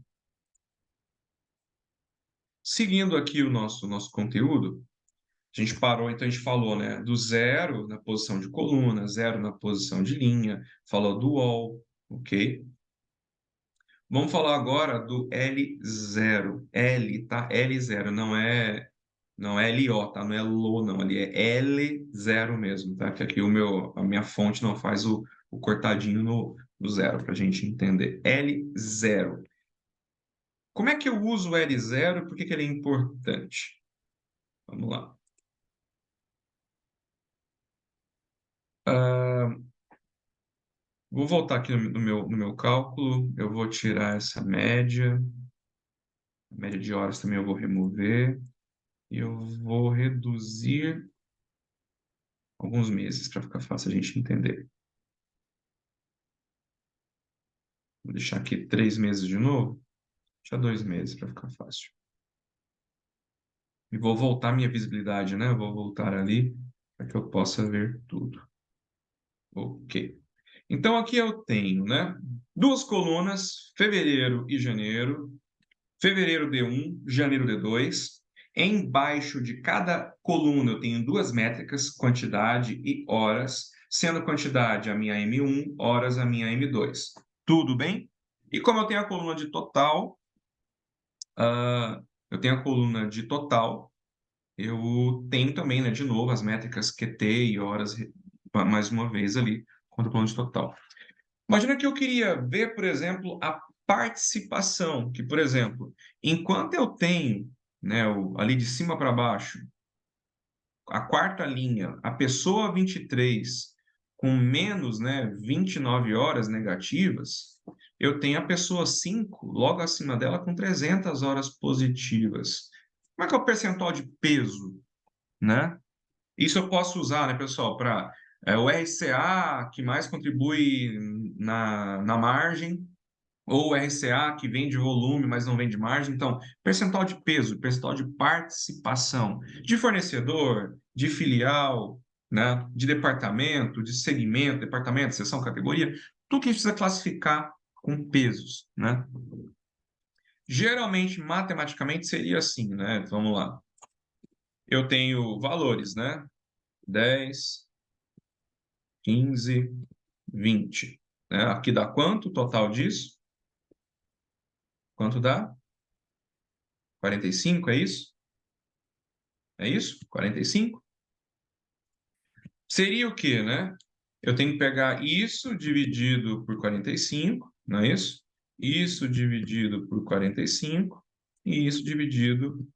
Seguindo aqui o nosso conteúdo, A gente parou, então a gente falou, né, do zero na posição de coluna, zero na posição de linha, falou do wall, ok? Vamos falar agora do L0. L, tá? L0, não é LO, tá? Não é LO, não. Ali é L0 mesmo, tá? Que aqui a minha fonte não faz o cortadinho no zero, para a gente entender. L0. Como é que eu uso o L0 e por que que ele é importante? Vamos lá. Ah, vou voltar aqui no meu cálculo. Eu vou tirar essa média. A média de horas também eu vou remover. E eu vou reduzir alguns meses para ficar fácil a gente entender. Vou deixar aqui 3 meses de novo. Deixa 2 meses para ficar fácil. E vou voltar minha visibilidade, né? Eu vou voltar ali para que eu possa ver tudo. Ok. Então aqui eu tenho, né? Duas colunas, fevereiro e janeiro. Fevereiro D1, janeiro D2. Embaixo de cada coluna eu tenho duas métricas, quantidade e horas, sendo quantidade a minha M1, horas a minha M2. Tudo bem? E como eu tenho a coluna de total, eu tenho a coluna de total, eu tenho também, né, de novo, as métricas QT e horas, mais uma vez ali, quanto a coluna de total. Imagina que eu queria ver, por exemplo, a participação, que, por exemplo, enquanto eu tenho, né, ali de cima para baixo, a quarta linha, a pessoa 23 com menos, né, 29 horas negativas, eu tenho a pessoa 5 logo acima dela com 300 horas positivas. Como é que é o percentual de peso, né? Isso eu posso usar, né, pessoal, para o RCA que mais contribui na margem, ou o RCA que vem de volume, mas não vem de margem. Então, percentual de peso, percentual de participação de fornecedor, de filial, né, de departamento, de segmento, departamento, seção, categoria, tudo que a gente precisa classificar com pesos, né? Geralmente, matematicamente, seria assim, né? Vamos lá. Eu tenho valores, né? 10, 15, 20. Né? Aqui dá quanto o total disso? Quanto dá? 45, é isso? É isso? 45? Seria o quê, né? Eu tenho que pegar isso dividido por 45, não é isso? Isso dividido por 45 e isso dividido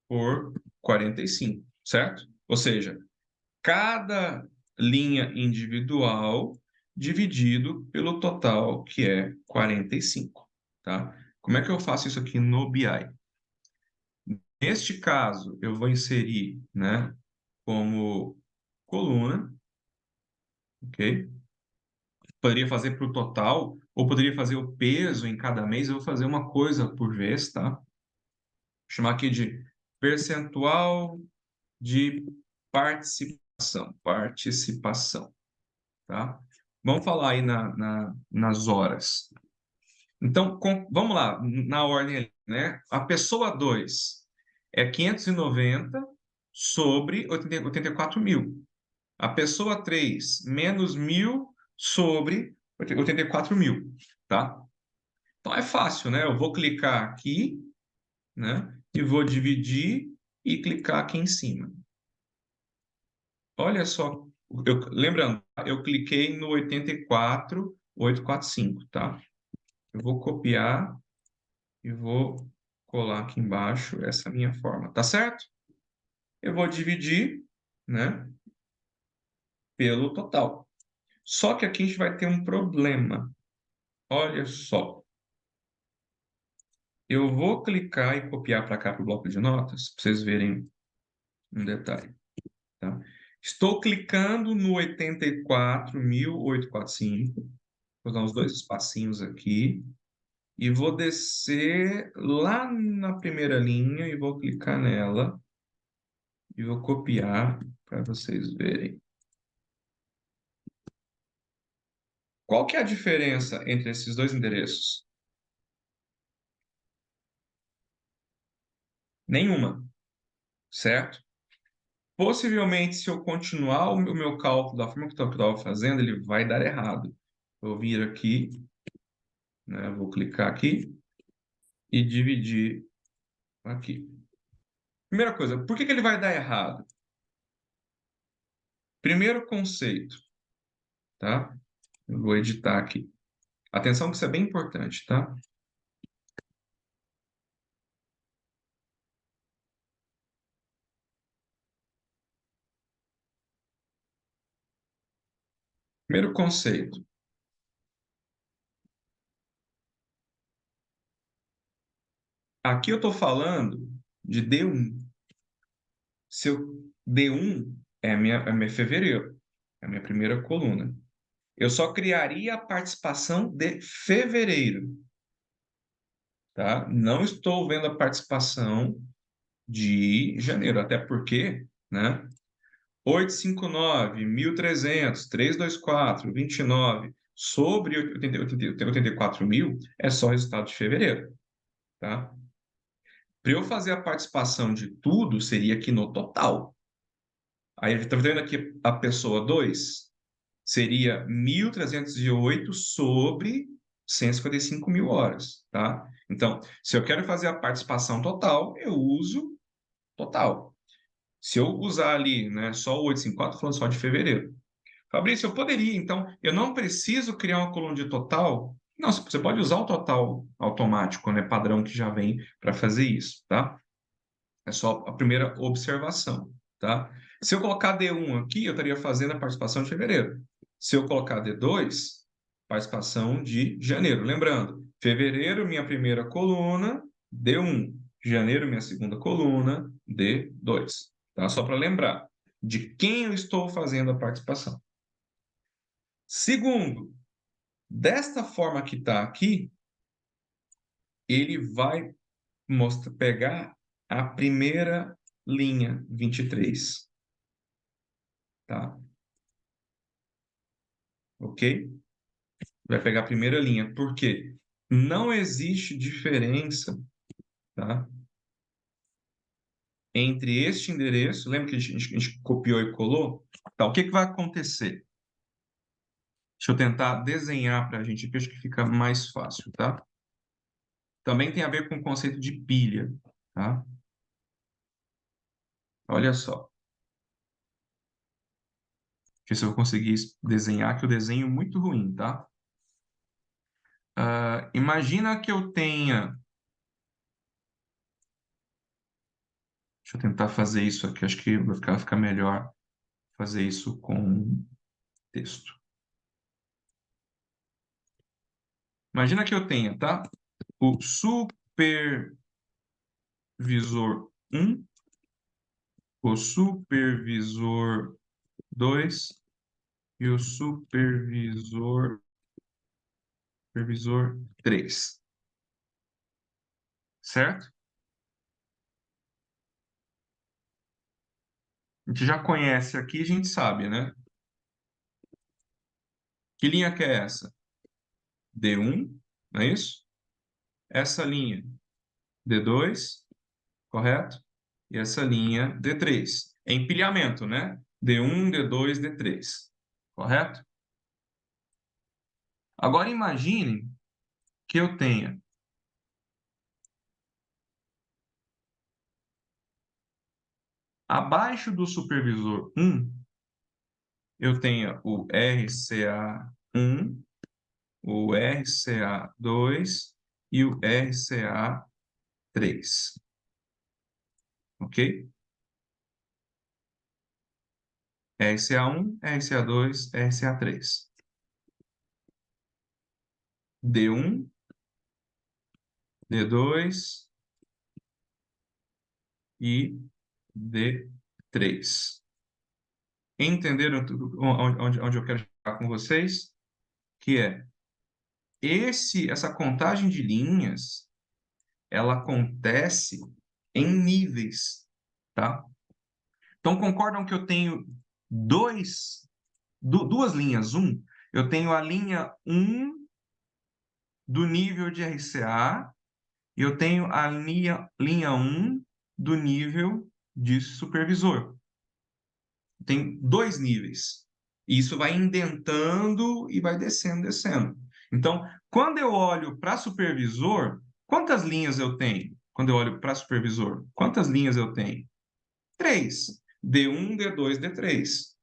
por 45, certo? Ou seja, cada linha individual dividido pelo total, que é 45, tá? Como é que eu faço isso aqui no BI? Neste caso, eu vou inserir, né, como coluna, ok? Poderia fazer para o total, ou poderia fazer o peso em cada mês. Eu vou fazer uma coisa por vez, tá? Vou chamar aqui de percentual de participação, tá? Vamos falar aí nas horas. Então, vamos lá, na ordem, né? A pessoa 2 é 590 sobre 84 mil. A pessoa 3 menos 1.000 sobre 84 mil, tá? Então é fácil, né? Eu vou clicar aqui, né? E vou dividir e clicar aqui em cima. Olha só, lembrando, eu cliquei no 84.845, tá? Eu vou copiar e vou colar aqui embaixo essa minha forma, tá certo? Eu vou dividir, né, pelo total. Só que aqui a gente vai ter um problema. Olha só. Eu vou clicar e copiar para cá para o bloco de notas, para vocês verem um detalhe, tá? Estou clicando no 84.845, vou dar uns dois espacinhos aqui, e vou descer lá na primeira linha e vou clicar nela e vou copiar para vocês verem. Qual que é a diferença entre esses dois endereços? Nenhuma, certo? Possivelmente, se eu continuar o meu cálculo da forma que eu estava fazendo, ele vai dar errado. Vou vir aqui, né? Vou clicar aqui e dividir aqui. Primeira coisa, por que que ele vai dar errado? Primeiro conceito, tá? Eu vou editar aqui. Atenção que isso é bem importante, tá? Primeiro conceito. Aqui eu estou falando de D1. Se eu, D1 é fevereiro, é a minha primeira coluna. Eu só criaria a participação de fevereiro, tá? Não estou vendo a participação de janeiro, até porque, né? 859, 1.300, 324, 29 sobre 84 mil é só resultado de fevereiro, tá? Para eu fazer a participação de tudo, seria aqui no total. Aí, está vendo aqui a pessoa 2? Seria 1.308 sobre 155 mil horas, tá? Então, se eu quero fazer a participação total, eu uso total. Se eu usar ali, né, só o 854, falando só de fevereiro. Fabrício, eu poderia, então, eu não preciso criar uma coluna de total? Não, você pode usar o total automático, né, padrão que já vem para fazer isso, tá? É só a primeira observação, tá? Se eu colocar D1 aqui, eu estaria fazendo a participação de fevereiro. Se eu colocar D2, participação de janeiro. Lembrando, fevereiro, minha primeira coluna, D1. Janeiro, minha segunda coluna, D2. Tá? Só para lembrar de quem eu estou fazendo a participação. Segundo, desta forma que está aqui, ele vai pegar a primeira linha 23, tá? Ok? Vai pegar a primeira linha. Por quê? Não existe diferença, tá? Entre este endereço, lembra que a gente copiou e colou? Tá, o que que vai acontecer? Deixa eu tentar desenhar para a gente aqui, acho que fica mais fácil, tá? Também tem a ver com o conceito de pilha, tá? Olha só. Deixa eu ver se eu vou conseguir desenhar, que o desenho é muito ruim, tá? Imagina que eu tenha. Deixa eu tentar fazer isso aqui, acho que vai ficar melhor fazer isso com texto. Imagina que eu tenha, tá? O supervisor 1, o supervisor 2 e o supervisor 3. Certo? A gente já conhece aqui, a gente sabe, né? Que linha que é essa? D1, não é isso? Essa linha, D2, correto? E essa linha, D3. É empilhamento, né? D1, D2, D3. Correto? Agora imaginem que eu tenha abaixo do supervisor 1, eu tenho o RCA1, o RCA2 e o RCA3. Ok? RCA1, RCA2, RCA3. D1, D2 e D3. Entenderam onde eu quero chegar com vocês? Que é essa contagem de linhas, ela acontece em níveis, tá? Então concordam que eu tenho duas linhas. Eu tenho a linha 1 do nível de RCA e eu tenho a linha 1 do nível de supervisor. tem 2 níveis. E isso vai indentando e vai descendo, descendo. Então, quando eu olho para supervisor, quantas linhas eu tenho? Quando eu olho para supervisor, quantas linhas eu tenho? 3. D1, D2, D3.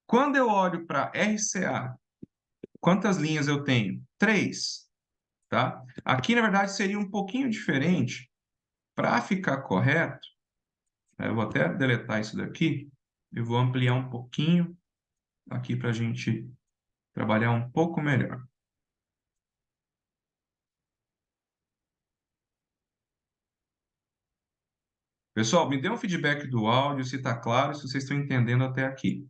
Quando eu olho para RCA, quantas linhas eu tenho? 3. Tá? Aqui, na verdade, seria um pouquinho diferente. Para ficar correto, eu vou até deletar isso daqui. Eu vou ampliar um pouquinho aqui para a gente trabalhar um pouco melhor. Pessoal, me dê um feedback do áudio, se está claro, se vocês estão entendendo até aqui.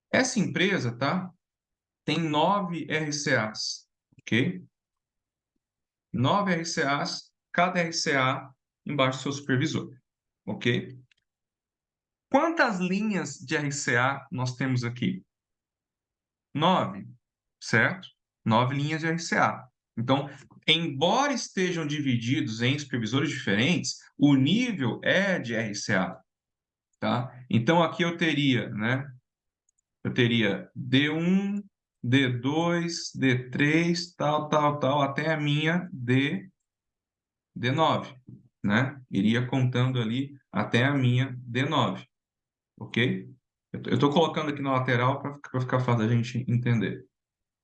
Essa empresa, tá? Tem 9 RCAs, ok? 9 RCAs, cada RCA embaixo do seu supervisor, ok? Quantas linhas de RCA nós temos aqui? 9, certo? 9 linhas de RCA. Então, embora estejam divididos em supervisores diferentes, o nível é de RCA, tá? Então, aqui eu teria, né? Eu teria D1, D2, D3, tal, tal, tal, até a minha D9, né? Iria contando ali até a minha D9, ok? Eu estou colocando aqui na lateral para ficar fácil da gente entender.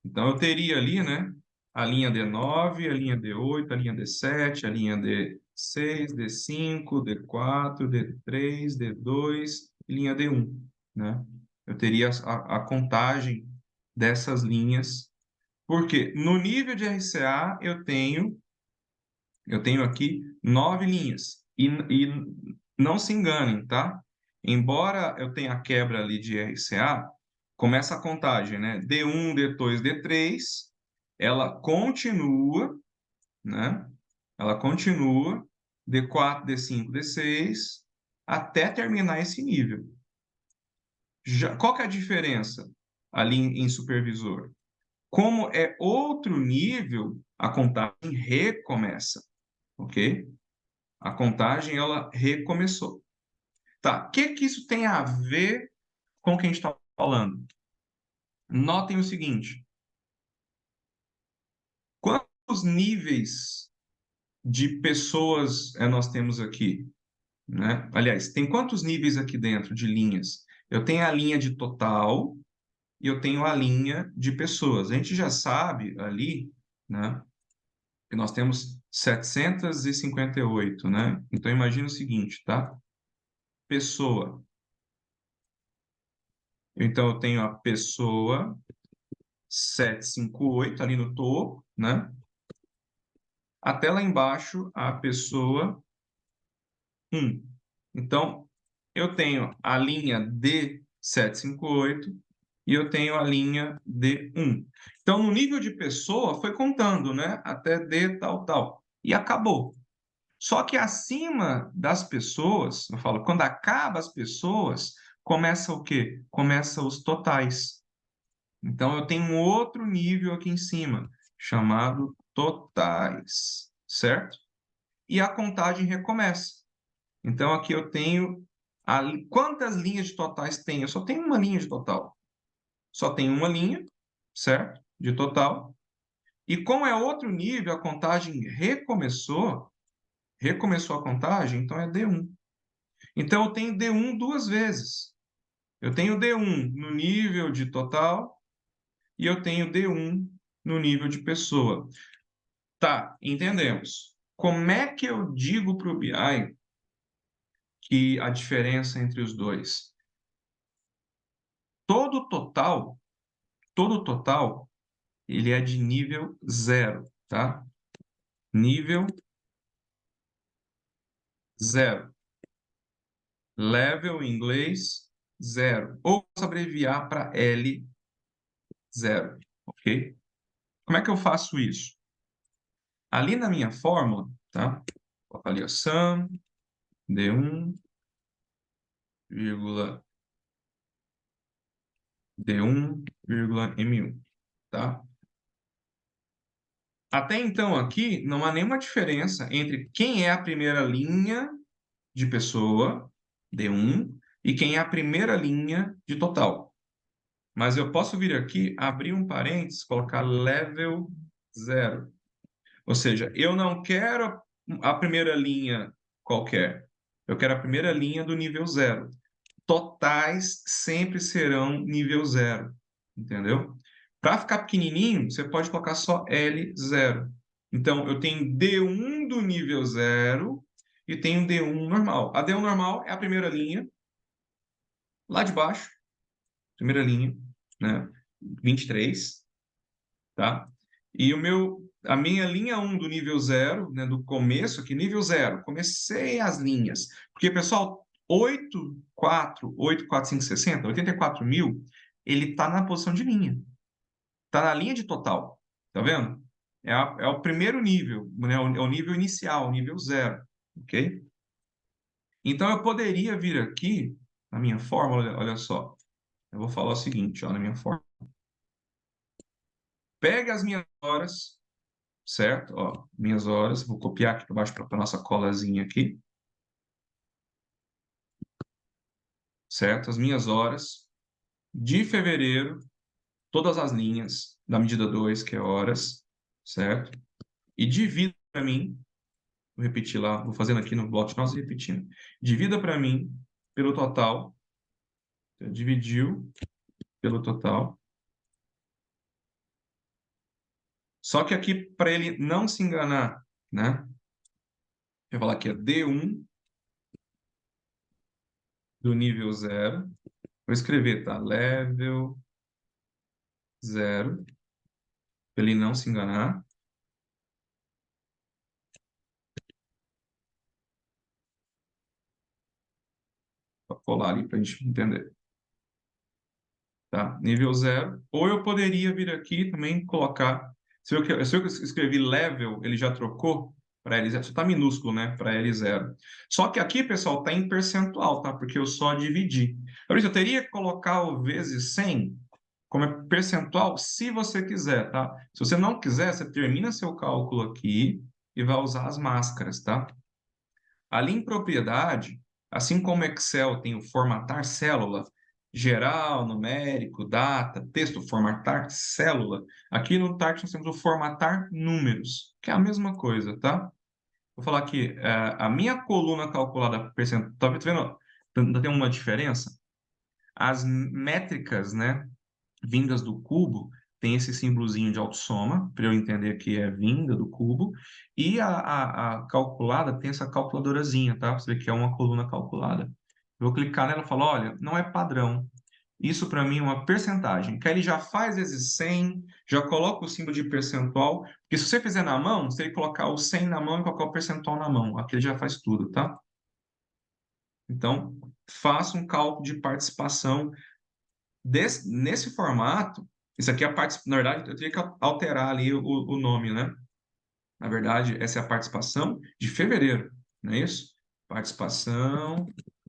Então, eu teria ali, né, a linha D9, a linha D8, a linha D7, a linha D6, D5, D4, D3, D2 e linha D1, né? Eu teria a contagem dessas linhas, porque no nível de RCA eu tenho aqui 9 linhas. E não se enganem, tá? Embora eu tenha a quebra ali de RCA, começa a contagem, né? D1, D2, D3, ela continua, né? Ela continua, D4, D5, D6, até terminar esse nível. Qual que é a diferença ali em supervisor? Como é outro nível, a contagem recomeça, ok? A contagem, ela recomeçou. Tá, o que isso tem a ver com o que a gente está falando? Notem o seguinte, quantos níveis de pessoas nós temos aqui, né? Aliás, tem quantos níveis aqui dentro de linhas? Eu tenho a linha de total e eu tenho a linha de pessoas. A gente já sabe ali, né, que nós temos 758, né? Então, imagina o seguinte, tá? Pessoa. Então, eu tenho a pessoa 758 ali no topo, né? Até lá embaixo, a pessoa 1. Então, eu tenho a linha D758 e eu tenho a linha D1. Então, no nível de pessoa, foi contando, né? Até D tal, tal. E acabou. Só que acima das pessoas, eu falo, quando acaba as pessoas, começa o quê? Começa os totais. Então, eu tenho um outro nível aqui em cima, chamado totais, certo? E a contagem recomeça. Então, aqui eu tenho... Quantas linhas de totais tem? Eu só tenho uma linha de total. Só tem uma linha, certo? De total. E como é outro nível, a contagem recomeçou a contagem, então é D1. Então, eu tenho D1 duas vezes. Eu tenho D1 no nível de total e eu tenho D1 no nível de pessoa. Tá, entendemos. Como é que eu digo para o BI que a diferença entre os dois? Todo total todo o total, ele é de nível 0, tá? Nível 0. Level em inglês, 0. Ou posso abreviar para L0, ok? Como é que eu faço isso? Ali na minha fórmula, tá? Coloco ali, ó, sum D1, D1, M1, tá? Até então aqui não há nenhuma diferença entre quem é a primeira linha de pessoa, D1, e quem é a primeira linha de total. Mas eu posso vir aqui, abrir um parênteses, colocar level 0. Ou seja, eu não quero a primeira linha qualquer. Eu quero a primeira linha do nível 0. Totais sempre serão nível 0. Entendeu? Para ficar pequenininho, você pode colocar só L0. Então, eu tenho D1 do nível 0 e tenho D1 normal. A D1 normal é a primeira linha, lá de baixo, primeira linha, né? 23, tá? E a minha linha 1 do nível 0, né, do começo aqui, nível 0, comecei as linhas. Porque, pessoal, 8.4, 84 mil, ele está na posição de linha. Está na linha de total. Tá vendo? É o primeiro nível, né? É o nível inicial, o nível 0. Ok? Então, eu poderia vir aqui, na minha fórmula, olha só. Eu vou falar o seguinte, ó, na minha fórmula. Pega as minhas horas, certo? Ó, minhas horas, vou copiar aqui para baixo para a nossa colazinha aqui, certo? As minhas horas de fevereiro, todas as linhas da medida 2, que é horas, certo? E divida para mim, vou repetir lá, vou fazendo aqui no bloco de notas e repetindo. Divida para mim pelo total, então, dividiu pelo total. Só que aqui, para ele não se enganar, né? Eu vou falar aqui, D1 do nível 0. Vou escrever, tá? Level 0, para ele não se enganar. Vou colar ali para a gente entender. Tá? Nível 0. Ou eu poderia vir aqui também colocar. Se eu escrevi level, ele já trocou para L0. Isso está minúsculo, né? Para L0. Só que aqui, pessoal, está em percentual, tá? Porque eu só dividi. Por isso, eu teria que colocar o vezes 100 como é percentual, se você quiser, tá? Se você não quiser, você termina seu cálculo aqui e vai usar as máscaras, tá? Ali em propriedade, assim como Excel tem o formatar célula, geral, numérico, data, texto, formatar célula, aqui no Target nós temos o formatar números, que é a mesma coisa, tá? Vou falar aqui, a minha coluna calculada percentual, tá vendo? Ainda tem uma diferença? As métricas, né, vindas do cubo, tem esse símbolozinho de autossoma, para eu entender que é vinda do cubo, e a calculada tem essa calculadorazinha, tá? Você vê que é uma coluna calculada. Eu vou clicar nela e falo, olha, não é padrão. Isso para mim é uma percentagem, que aí ele já faz vezes 100, já coloca o símbolo de percentual, porque se você fizer na mão, se ele colocar o 100 na mão e colocar o percentual na mão, aqui ele já faz tudo, tá? Então, faça um cálculo de participação nesse formato. Isso aqui é a parte, na verdade, eu teria que alterar ali o nome, né? Na verdade, essa é a participação de fevereiro, não é isso? Participação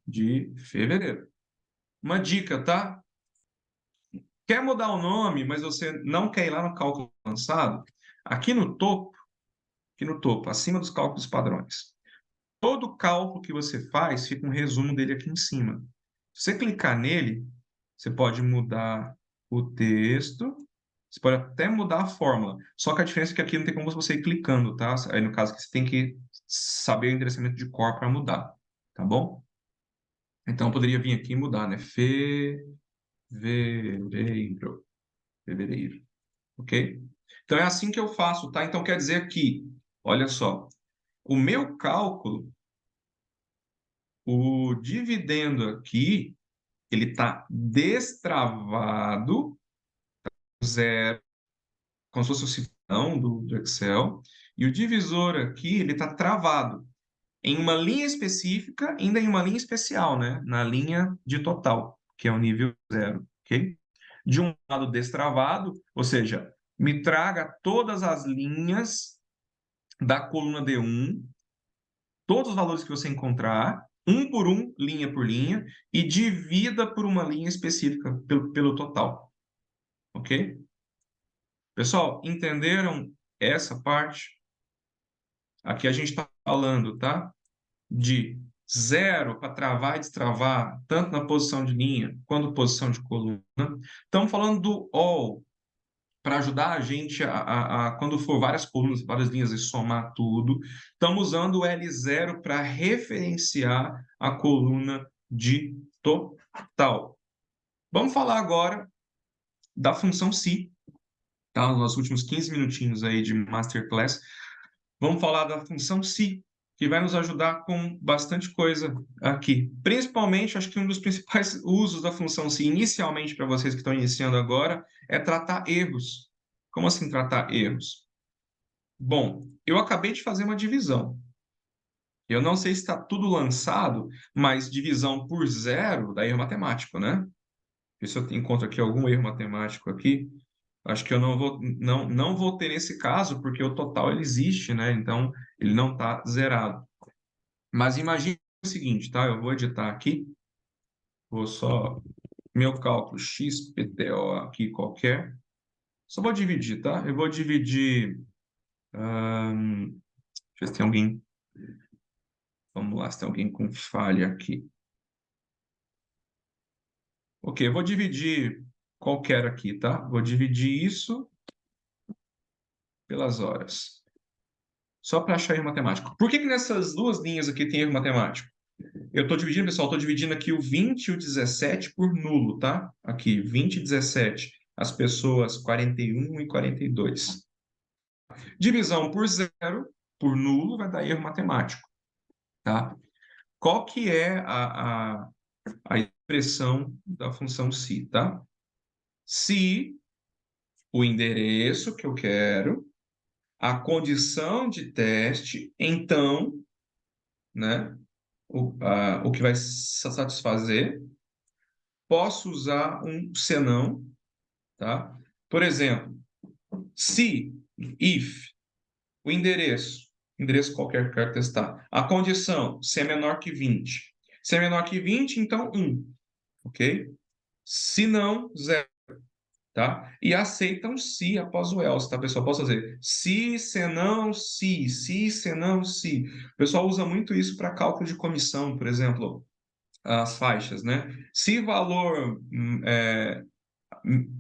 de fevereiro. Uma dica, tá? Quer mudar o nome, mas você não quer ir lá no cálculo avançado? Aqui no topo, acima dos cálculos padrões. Todo cálculo que você faz, fica um resumo dele aqui em cima. Se você clicar nele, você pode mudar o texto, você pode até mudar a fórmula. Só que a diferença é que aqui não tem como você ir clicando, tá? Aí, no caso, você tem que saber o endereçamento de cor para mudar, tá bom? Então, eu poderia vir aqui e mudar, né? Fevereiro. Fevereiro. Ok? Então, é assim que eu faço, tá? Então, quer dizer que, olha só, o meu cálculo, o dividendo aqui, ele está destravado zero, como se fosse o cifrão do Excel, e o divisor aqui, ele está travado em uma linha específica, ainda em uma linha especial, né? Na linha de total, que é o nível zero, ok? De um lado destravado, ou seja, me traga todas as linhas da coluna D1, todos os valores que você encontrar, um por um, linha por linha, e divida por uma linha específica, pelo total, ok? Pessoal, entenderam essa parte? Aqui a gente está falando, tá? De zero para travar e destravar, tanto na posição de linha quanto posição de coluna. Estamos falando do all, para ajudar a gente quando for várias colunas, várias linhas, e somar tudo. Estamos usando o L0 para referenciar a coluna de total. Vamos falar agora da função si, tá? Nos últimos 15 minutinhos aí de masterclass. Vamos falar da função si, que vai nos ajudar com bastante coisa aqui. Principalmente, acho que um dos principais usos da função si, inicialmente para vocês que estão iniciando agora, é tratar erros. Como assim tratar erros? Bom, eu acabei de fazer uma divisão. Eu não sei se está tudo lançado, mas divisão por zero dá erro matemático, né? Ver se eu encontro aqui algum erro matemático aqui. Acho que eu não vou ter nesse caso, porque o total ele existe, né? Então, ele não está zerado. Mas imagine o seguinte, tá? Eu vou editar aqui, vou só meu cálculo XPTO aqui qualquer, só vou dividir, tá? Eu vou dividir, deixa eu ver se tem alguém, vamos lá, se tem alguém com falha aqui. Ok, eu vou dividir qualquer aqui, tá? Vou dividir isso pelas horas, só para achar erro matemático. Por que que nessas duas linhas aqui tem erro matemático? Eu estou dividindo, pessoal, estou dividindo aqui o 20 e o 17 por nulo, tá? Aqui, 20 e 17. As pessoas 41 e 42. Divisão por zero, por nulo, vai dar erro matemático, tá? Qual que é a expressão da função si, tá? Se o endereço que eu quero, a condição de teste, então, né? O que vai satisfazer, posso usar um senão, tá? Por exemplo, se, if, o endereço qualquer que eu quero testar, a condição, se é menor que 20. Se é menor que 20, então 1, ok? Se não, 0, tá? E aceita um se após o else, tá, pessoal? Posso fazer se, senão, se, senão, se. O pessoal usa muito isso para cálculo de comissão, por exemplo, as faixas, né? Se valor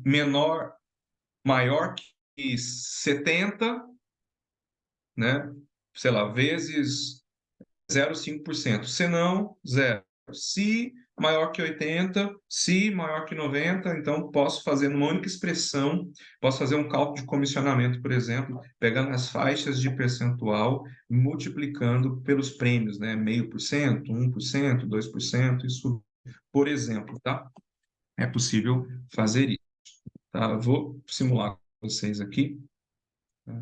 menor, maior que 70, né? Sei lá, vezes 0,5%. Se não, zero. Se maior que 80, se maior que 90, então posso fazer numa única expressão, posso fazer um cálculo de comissionamento, por exemplo, pegando as faixas de percentual, multiplicando pelos prêmios, né? 0,5%, 1%, 2%, isso, por exemplo, tá? É possível fazer isso, tá? Eu vou simular com vocês aqui. Tá?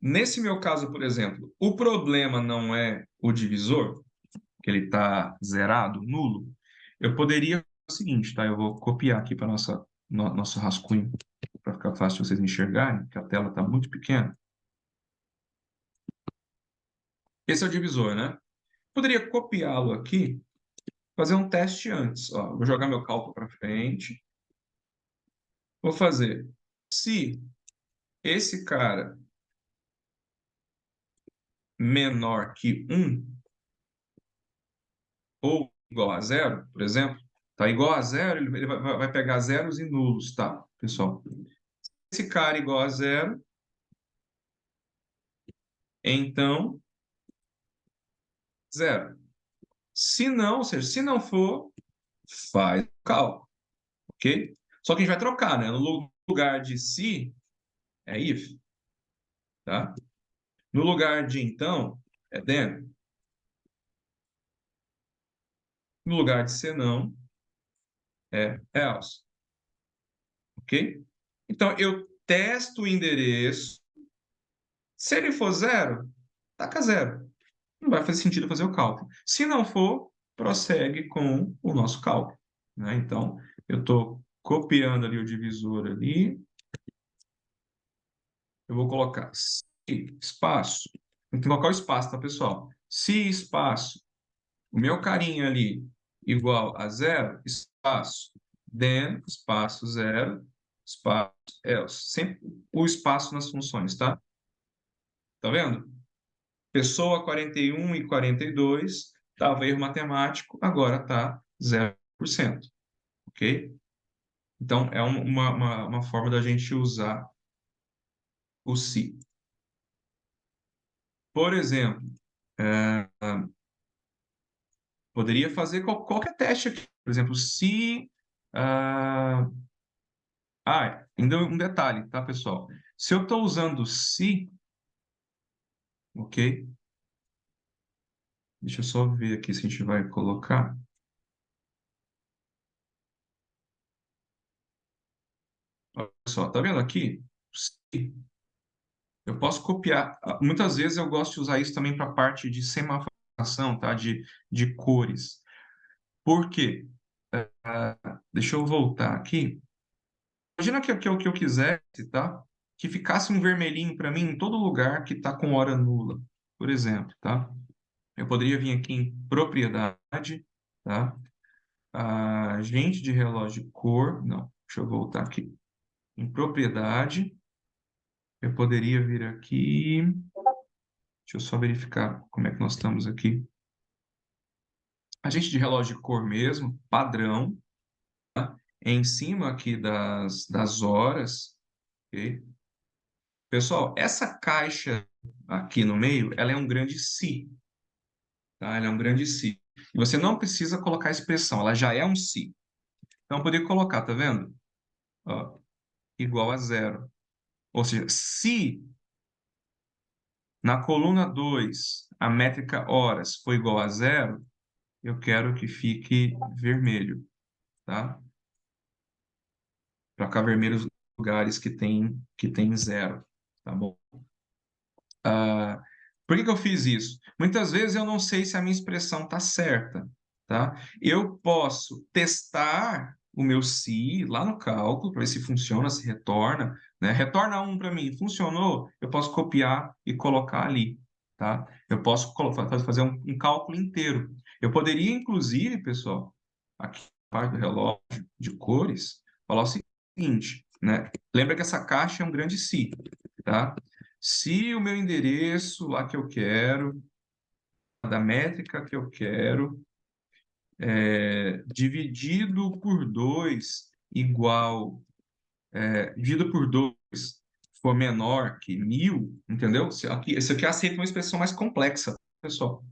Nesse meu caso, por exemplo, o problema não é o divisor, que ele está zerado, nulo. Eu poderia fazer o seguinte, tá? Eu vou copiar aqui para nosso rascunho, para ficar fácil de vocês enxergarem, que a tela está muito pequena. Esse é o divisor, né? Poderia copiá-lo aqui, fazer um teste antes. Ó, vou jogar meu cálculo para frente. Vou fazer. Se esse cara menor que 1, ou igual a zero, por exemplo, tá igual a zero, ele vai pegar zeros e nulos, tá, pessoal? Esse cara igual a zero, então zero. Se não, ou seja, se não for, faz o cálculo, ok? Só que a gente vai trocar, né? No lugar de se, é if, tá? No lugar de então, é then. No lugar de se não, é else, ok? Então, eu testo o endereço. Se ele for zero, taca zero. Não vai fazer sentido fazer o cálculo. Se não for, prossegue com o nosso cálculo, né? Então, eu estou copiando ali o divisor ali. Eu vou colocar se espaço. Tem que colocar o espaço, tá, pessoal? Se espaço, o meu carinha ali, igual a zero, espaço, then, espaço zero, espaço else. Sempre o espaço nas funções, tá? Tá vendo? Pessoa 41 e 42, estava erro matemático, agora está 0%, ok? Então, é uma forma da gente usar o se. Por exemplo, é, poderia fazer qualquer teste aqui. Por exemplo, se... ah, ainda um detalhe, tá, pessoal? Se eu estou usando se, ok? Deixa eu só ver aqui se a gente vai colocar. Olha só, tá vendo aqui? Se. Eu posso copiar. Muitas vezes eu gosto de usar isso também para a parte de semaforização, tá? De cores. Por quê? Deixa eu voltar aqui. Imagina que eu quisesse, tá? Que ficasse um vermelhinho para mim em todo lugar que está com hora nula, por exemplo, tá? Eu poderia vir aqui em propriedade, tá? Agente de relógio cor, não, deixa eu voltar aqui. Em propriedade, eu poderia vir aqui. Deixa eu só verificar como é que nós estamos aqui. Agente de relógio de cor mesmo, padrão, em cima aqui das horas, ok? Pessoal, essa caixa aqui no meio, ela é um grande si, tá? Ela é um grande si. E você não precisa colocar a expressão, ela já é um si. Então, eu poderia colocar, tá vendo? Ó, igual a zero. Ou seja, se na coluna 2 a métrica horas for igual a zero, eu quero que fique vermelho, tá? Para ficar vermelho os lugares que tem zero, tá bom? Ah, por que que eu fiz isso? Muitas vezes eu não sei se a minha expressão está certa, tá? Eu posso testar o meu se lá no cálculo para ver se funciona, se retorna, né? Retorna um para mim, funcionou? Eu posso copiar e colocar ali, tá? Eu posso fazer um cálculo inteiro. Eu poderia, inclusive, pessoal, aqui na parte do relógio de cores, falar o seguinte, né? Lembra que essa caixa é um grande se, tá? Se o meu endereço lá que eu quero, da métrica que eu quero, dividido por 2 igual, dividido por 2 for menor que 1.000, entendeu? Isso aqui aceita uma expressão mais complexa, pessoal.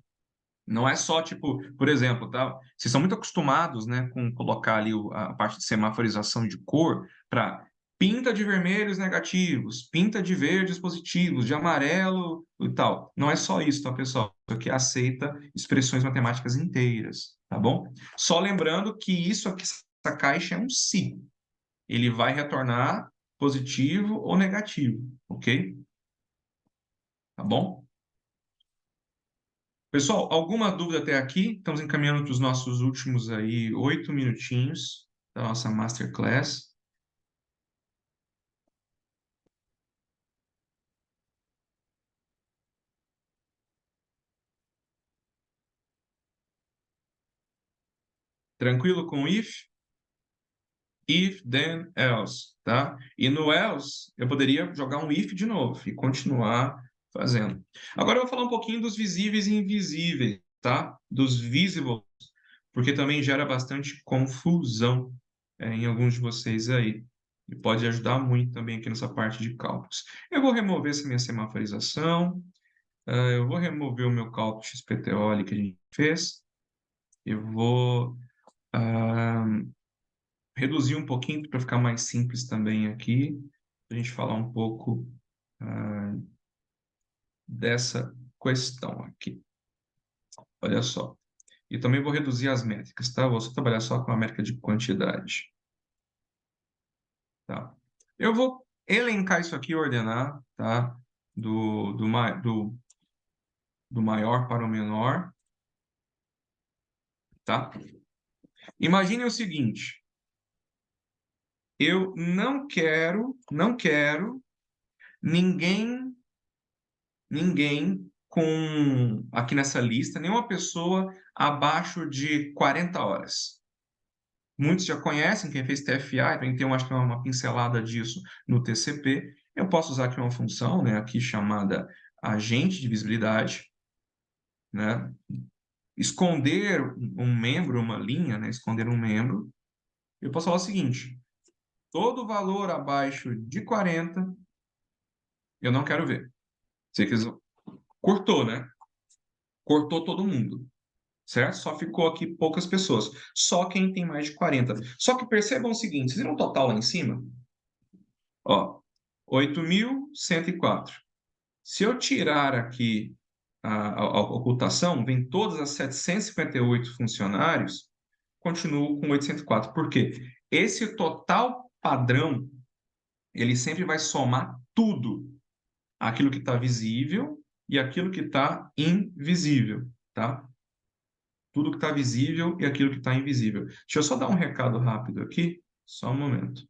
Não é só, tipo, por exemplo, tá? Vocês são muito acostumados, né, com colocar ali a parte de semaforização de cor para pinta de vermelhos negativos, pinta de verdes positivos, de amarelo e tal. Não é só isso, tá, pessoal? Isso aqui aceita expressões matemáticas inteiras, tá bom? Só lembrando que isso aqui, essa caixa é um se. Ele vai retornar positivo ou negativo, ok? Tá bom? Pessoal, alguma dúvida até aqui? Estamos encaminhando para os nossos últimos aí 8 minutinhos da nossa Masterclass. Tranquilo com if? If, then, else, tá? E no else, eu poderia jogar um if de novo e continuar fazendo. Agora eu vou falar um pouquinho dos visíveis e invisíveis, tá? Dos visibles, porque também gera bastante confusão em alguns de vocês aí. E pode ajudar muito também aqui nessa parte de cálculos. Eu vou remover essa minha semaforização. Eu vou remover o meu cálculo XPTO ali que a gente fez. Eu vou ah, reduzir um pouquinho para ficar mais simples também aqui, para a gente falar um pouco ah, dessa questão aqui. Olha só. E também vou reduzir as métricas, tá? Vou só trabalhar só com a métrica de quantidade. tá? Eu vou elencar isso aqui, ordenar, tá? Do maior para o menor, tá? Imagine o seguinte, eu não quero ninguém, ninguém com, aqui nessa lista, nenhuma pessoa abaixo de 40 horas. Muitos já conhecem, quem fez TFA, então tem, acho que uma pincelada disso no TCP. Eu posso usar aqui uma função, né, aqui chamada agente de visibilidade, né, esconder um membro, uma linha, né, esconder um membro. Eu posso falar o seguinte, todo valor abaixo de 40, eu não quero ver. Você quis... Cortou, né? Cortou todo mundo, certo? Só ficou aqui poucas pessoas. Só quem tem mais de 40. Só que percebam o seguinte, vocês viram o total lá em cima? Ó, 8.104. Se eu tirar aqui a ocultação, vem todas as 758 funcionários, continuo com 804. Por quê? Esse total padrão, ele sempre vai somar tudo, aquilo que está visível e aquilo que está invisível, tá? Tudo que está visível e aquilo que está invisível. Deixa eu só dar um recado rápido aqui, só um momento.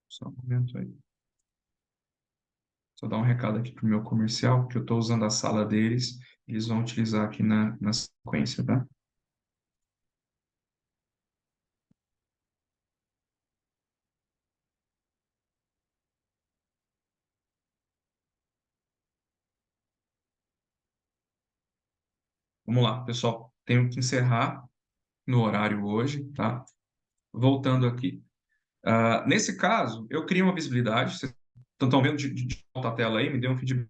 Só um momento aí. Só dar um recado aqui para o meu comercial, que eu estou usando a sala deles, eles vão utilizar aqui na sequência, tá? Vamos lá, pessoal. Tenho que encerrar no horário hoje, tá? Voltando aqui. Nesse caso, eu criei uma visibilidade. Vocês estão vendo de volta a tela aí? Me deu um feedback.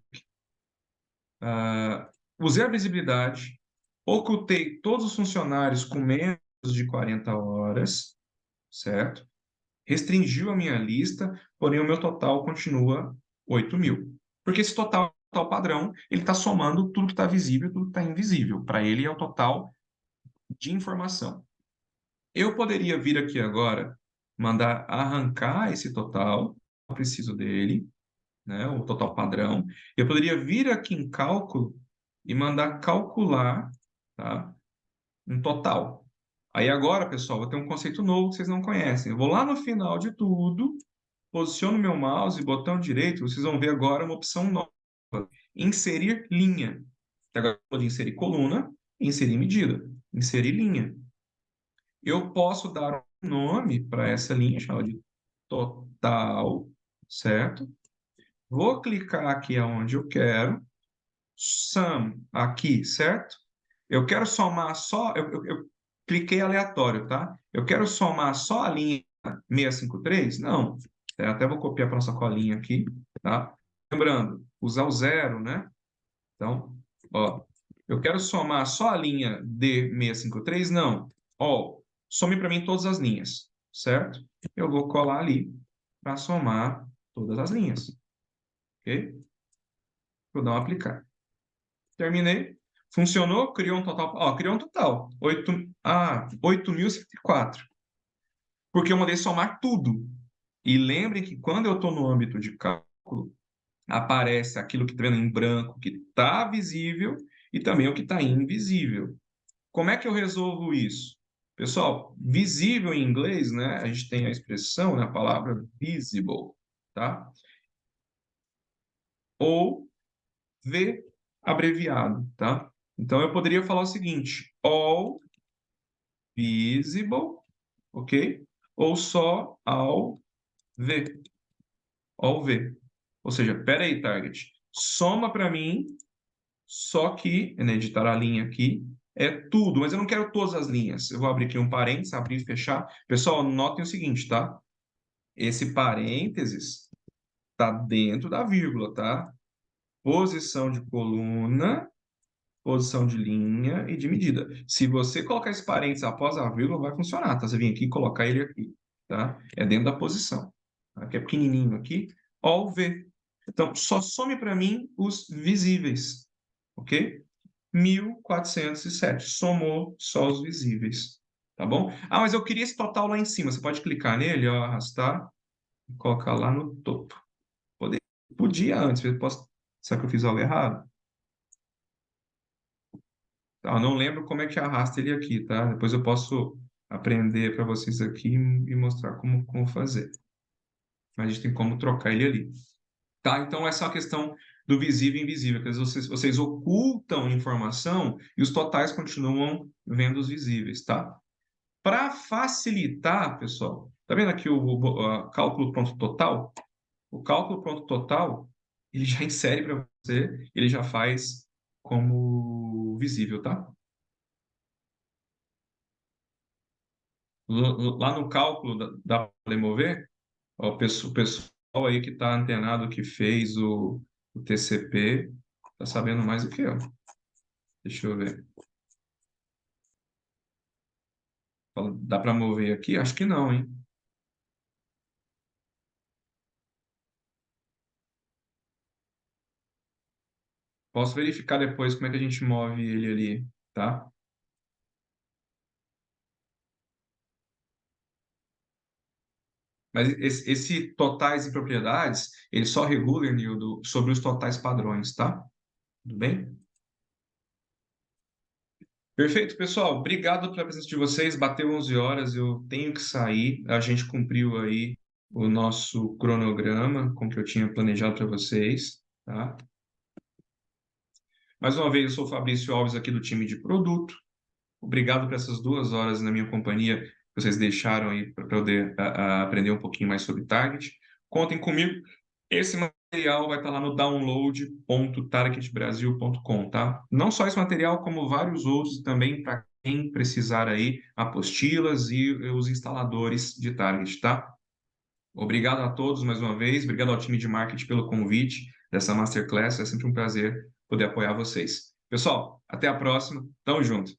Usei a visibilidade, ocultei todos os funcionários com menos de 40 horas, certo? Restringiu a minha lista, porém o meu total continua 8.000. Porque esse total padrão, ele está somando tudo que está visível e tudo que está invisível. Para ele é o total de informação. Eu poderia vir aqui agora, mandar arrancar esse total, não preciso dele, né, o total padrão. Eu poderia vir aqui em cálculo e mandar calcular, tá, um total. Aí agora, pessoal, vou ter um conceito novo que vocês não conhecem. Eu vou lá no final de tudo, posiciono meu mouse, botão direito, vocês vão ver agora uma opção nova, inserir linha. Agora eu vou inserir coluna, inserir medida, inserir linha. Eu posso dar um nome para essa linha, chamada de total, certo? Vou clicar aqui aonde eu quero, sum aqui, certo? Eu quero somar só, eu cliquei aleatório, tá? Eu quero somar só a linha 653? Não. Até vou copiar para nossa colinha aqui, tá? Lembrando, usar o zero, né? Então, ó, eu quero somar só a linha D653? Não. Ó, some para mim todas as linhas, certo? Eu vou colar ali para somar todas as linhas, ok? Vou dar um aplicar. Terminei. Funcionou, criou um total. Ó, criou um total. 8.104. Porque eu mandei somar tudo. E lembrem que quando eu estou no âmbito de cálculo, aparece aquilo que está vendo em branco, que está visível, e também o que está invisível. Como é que eu resolvo isso? Pessoal, visível em inglês, né? A gente tem a expressão, né, a palavra visible, tá? Ou V abreviado, tá? Então eu poderia falar o seguinte: all visible, ok? Ou só all V, all V. Ou seja, pera aí, target. Soma para mim, só que, né, editar a linha aqui, é tudo, mas eu não quero todas as linhas. Eu vou abrir aqui um parênteses, abrir e fechar. Pessoal, notem o seguinte, tá? Esse parênteses está dentro da vírgula, tá? Posição de coluna, posição de linha e de medida. Se você colocar esse parênteses após a vírgula, vai funcionar, tá? Você vem aqui e colocar ele aqui, tá? É dentro da posição. que é pequenininho aqui, ó o V. Então, só some para mim os visíveis, ok? 1.407. Somou só os visíveis, tá bom? Ah, mas eu queria esse total lá em cima. Você pode clicar nele, ó, arrastar e colocar lá no topo. Podia antes, eu posso... Será que eu fiz algo errado? Tá, eu não lembro como é que arrasta ele aqui, tá? Depois eu posso aprender para vocês aqui e mostrar como fazer. Mas a gente tem como trocar ele ali. Tá? Então, essa é a questão do visível e invisível, que vocês ocultam informação e os totais continuam vendo os visíveis, tá? Para facilitar, pessoal, tá vendo aqui o cálculo pronto total? O cálculo pronto total, ele já insere para você, ele já faz como visível, tá? Lá no cálculo dá para mover, ó, o pessoal aí que está antenado, que fez o TCP, tá sabendo mais do que eu. Deixa eu ver. Dá para mover aqui? Acho que não, hein? Posso verificar depois como é que a gente move ele ali, tá? Mas esse totais e propriedades, ele só regula, Nildo, sobre os totais padrões, tá? Tudo bem? Perfeito, pessoal. Obrigado pela presença de vocês. Bateu 11 horas, eu tenho que sair. A gente cumpriu aí o nosso cronograma com que eu tinha planejado para vocês, tá? Mais uma vez, eu sou o Fabrício Alves aqui do time de produto. Obrigado por essas 2 horas na minha companhia que vocês deixaram aí para poder aprender um pouquinho mais sobre target. Contem comigo. Esse material vai estar lá no download.targetbrasil.com, tá? Não só esse material, como vários outros também para quem precisar aí, apostilas e os instaladores de target, tá? Obrigado a todos mais uma vez. Obrigado ao time de marketing pelo convite dessa masterclass. É sempre um prazer poder apoiar vocês. Pessoal, até a próxima. Tamo junto.